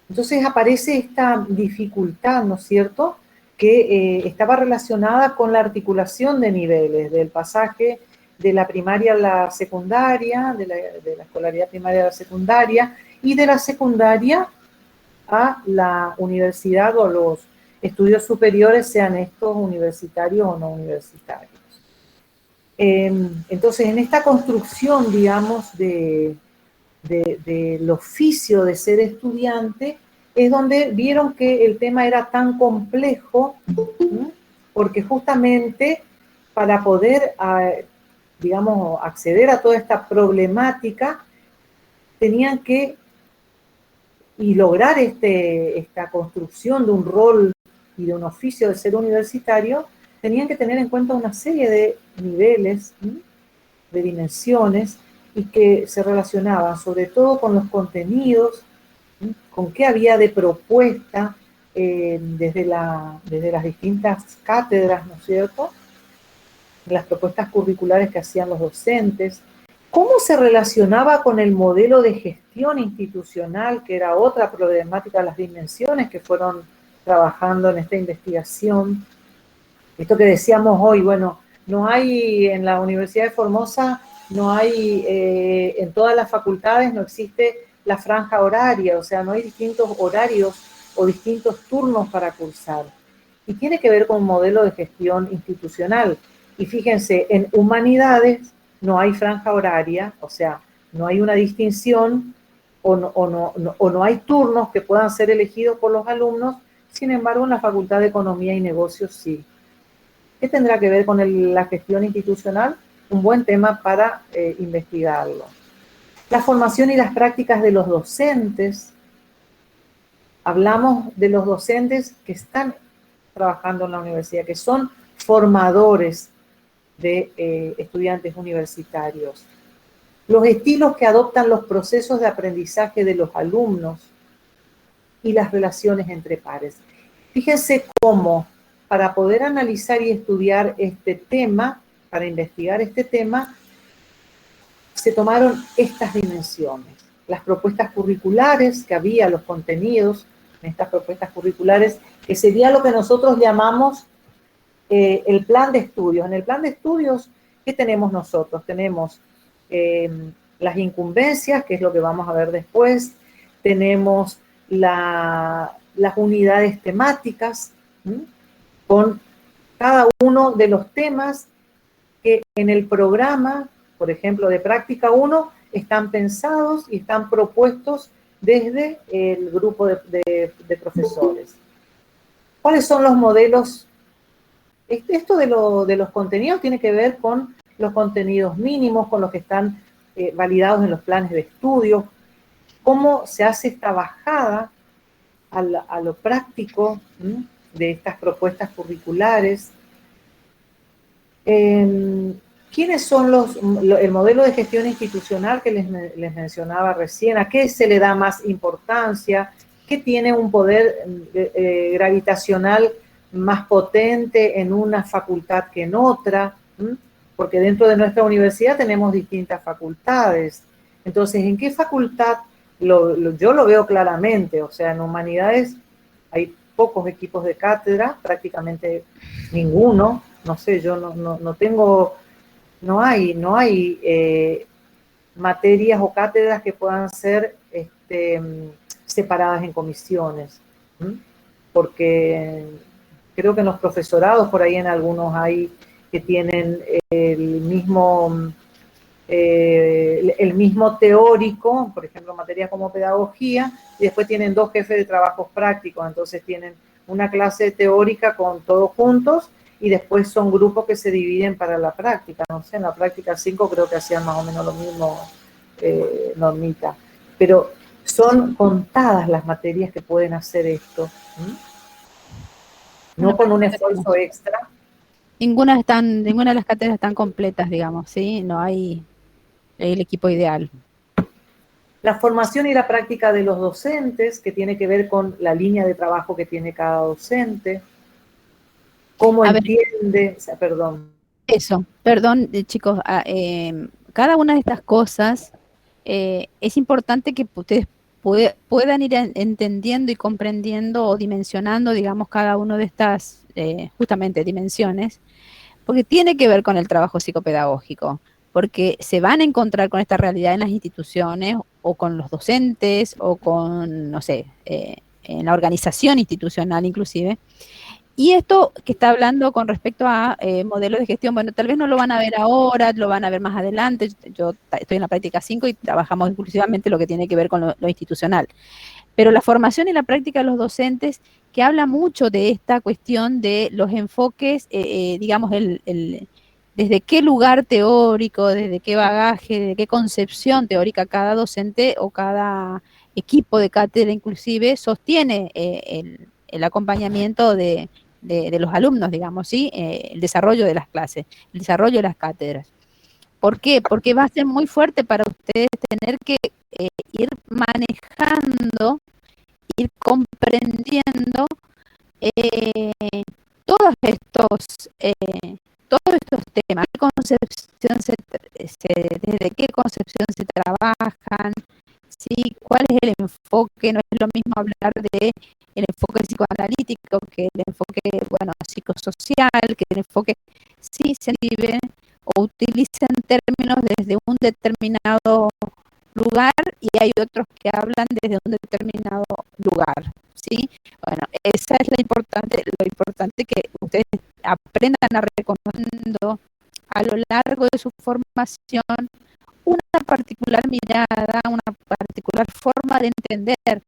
Entonces aparece esta dificultad, ¿no es cierto?, que estaba relacionada con la articulación de niveles, del pasaje de la primaria a la secundaria, de la escolaridad primaria a la secundaria, y de la secundaria a la universidad o los estudios superiores, sean estos universitarios o no universitarios. Entonces, en esta construcción, digamos, del oficio de ser estudiante, es donde vieron que el tema era tan complejo, ¿sí? Porque justamente para poder, digamos, acceder a toda esta problemática, tenían que, y lograr esta construcción de un rol y de un oficio de ser universitario, tenían que tener en cuenta una serie de niveles, ¿sí?, de dimensiones, y que se relacionaban sobre todo con los contenidos, ¿sí?, con qué había de propuesta desde las distintas cátedras, ¿no es cierto?, las propuestas curriculares que hacían los docentes, cómo se relacionaba con el modelo de gestión institucional, que era otra problemática, las dimensiones que fueron trabajando en esta investigación. Esto que decíamos hoy, bueno, no hay en la Universidad de Formosa, no hay en todas las facultades, no existe la franja horaria, o sea, no hay distintos horarios o distintos turnos para cursar. Y tiene que ver con un modelo de gestión institucional. Y fíjense, en humanidades no hay franja horaria, o sea, no hay una distinción o no hay turnos que puedan ser elegidos por los alumnos. Sin embargo, en la Facultad de Economía y Negocios sí. ¿Qué tendrá que ver con la gestión institucional? Un buen tema para investigarlo. La formación y las prácticas de los docentes. Hablamos de los docentes que están trabajando en la universidad, que son formadores de estudiantes universitarios. Los estilos que adoptan los procesos de aprendizaje de los alumnos y las relaciones entre pares. Fíjense cómo, para poder analizar y estudiar este tema, para investigar este tema, se tomaron estas dimensiones. Las propuestas curriculares que había, los contenidos en estas propuestas curriculares, que sería lo que nosotros llamamos el plan de estudios. En el plan de estudios, ¿qué tenemos nosotros? Tenemos las incumbencias, que es lo que vamos a ver después, tenemos las unidades temáticas, con cada uno de los temas que en el programa, por ejemplo, de práctica 1, están pensados y están propuestos desde el grupo de profesores. ¿Cuáles son los modelos? Esto de los contenidos tiene que ver con los contenidos mínimos, con los que están validados en los planes de estudio, cómo se hace esta bajada a lo práctico de estas propuestas curriculares. ¿Quiénes son el modelo de gestión institucional que les mencionaba recién? ¿A qué se le da más importancia? ¿Qué tiene un poder gravitacional más potente en una facultad que en otra? Porque dentro de nuestra universidad tenemos distintas facultades. Entonces, ¿en qué facultad? Yo lo veo claramente, o sea, en humanidades hay pocos equipos de cátedra, prácticamente ninguno. No sé, yo no hay materias o cátedras que puedan ser separadas en comisiones, porque creo que en los profesorados, por ahí en algunos hay que tienen el mismo teórico, por ejemplo, materias como pedagogía, y después tienen 2 jefes de trabajos prácticos, entonces tienen una clase teórica con todos juntos, y después son grupos que se dividen para la práctica. No sé, en la práctica 5 creo que hacían más o menos lo mismo, Normita. Pero son contadas las materias que pueden hacer esto. No con un esfuerzo extra.
Ninguna de las cátedras están completas, digamos, ¿sí? No hay el equipo ideal.
La formación y la práctica de los docentes, que tiene que ver con la línea de trabajo que tiene cada docente. ¿Cómo entiende? O sea, perdón.
Eso, perdón, chicos. Cada una de estas cosas es importante que ustedes puedan ir entendiendo y comprendiendo o dimensionando, digamos, cada una de estas, justamente, dimensiones, porque tiene que ver con el trabajo psicopedagógico, porque se van a encontrar con esta realidad en las instituciones o con los docentes o con, no sé, en la organización institucional inclusive. Y esto que está hablando con respecto a modelos de gestión, bueno, tal vez no lo van a ver ahora, lo van a ver más adelante. Yo estoy en la práctica 5 y trabajamos exclusivamente lo que tiene que ver con lo institucional. Pero la formación y la práctica de los docentes, que habla mucho de esta cuestión de los enfoques, digamos, desde qué lugar teórico, desde qué bagaje, desde qué concepción teórica cada docente o cada equipo de cátedra inclusive sostiene el acompañamiento de los alumnos, digamos, ¿sí? El desarrollo de las clases, el desarrollo de las cátedras. ¿Por qué? Porque va a ser muy fuerte para ustedes tener que ir manejando, ir comprendiendo todos estos temas, qué concepción desde qué concepción se trabajan, ¿sí? ¿Cuál es el enfoque? No es lo mismo hablar de el enfoque psicoanalítico que el enfoque, bueno, psicosocial, que el enfoque sí se vive o utilizan términos desde un determinado lugar y hay otros que hablan desde un determinado lugar, ¿sí? Bueno, esa es lo importante que ustedes aprendan a reconociendo a lo largo de su formación una particular mirada, una particular forma de entender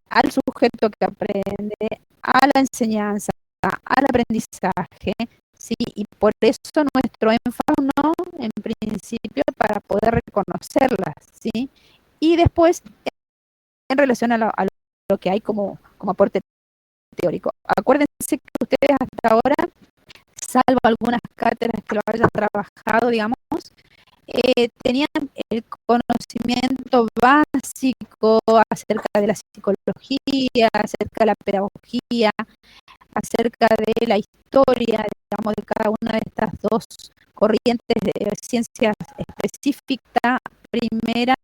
al sujeto que aprende, a la enseñanza, al aprendizaje, ¿sí? Y por eso nuestro énfasis, ¿no? En principio, para poder reconocerlas, ¿sí? Y después, en relación a lo que hay como aporte teórico. Acuérdense que ustedes hasta ahora, salvo algunas cátedras que lo hayan trabajado, digamos, tenían el conocimiento básico acerca de la psicología, acerca de la pedagogía, acerca de la historia, digamos, de cada una de estas dos corrientes de ciencias específicas. Primera,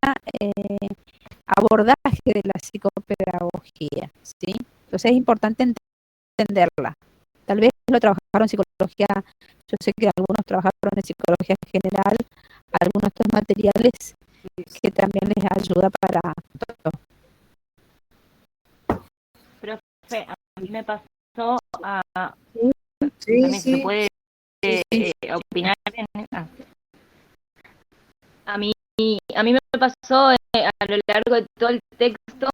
abordaje de la psicopedagogía, ¿sí? Entonces es importante entenderla. Tal vez lo trabajaron en psicología, yo sé que algunos trabajaron en psicología general, algunos de estos materiales que también les ayuda para todo.
Profe, a mí me pasó a...
Sí,
también
sí.
se puede opinar a mí me pasó a lo largo de todo el texto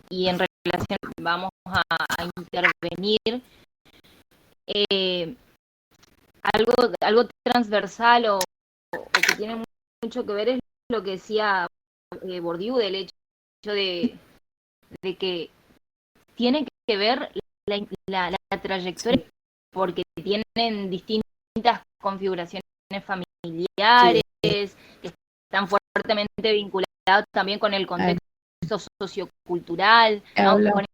y en relación vamos a intervenir algo transversal o que tiene mucho que ver es lo que decía Bourdieu, del hecho de que tiene que ver la trayectoria, porque tienen distintas configuraciones familiares, que están fuertemente vinculados también con el contexto sociocultural, ¿no? Con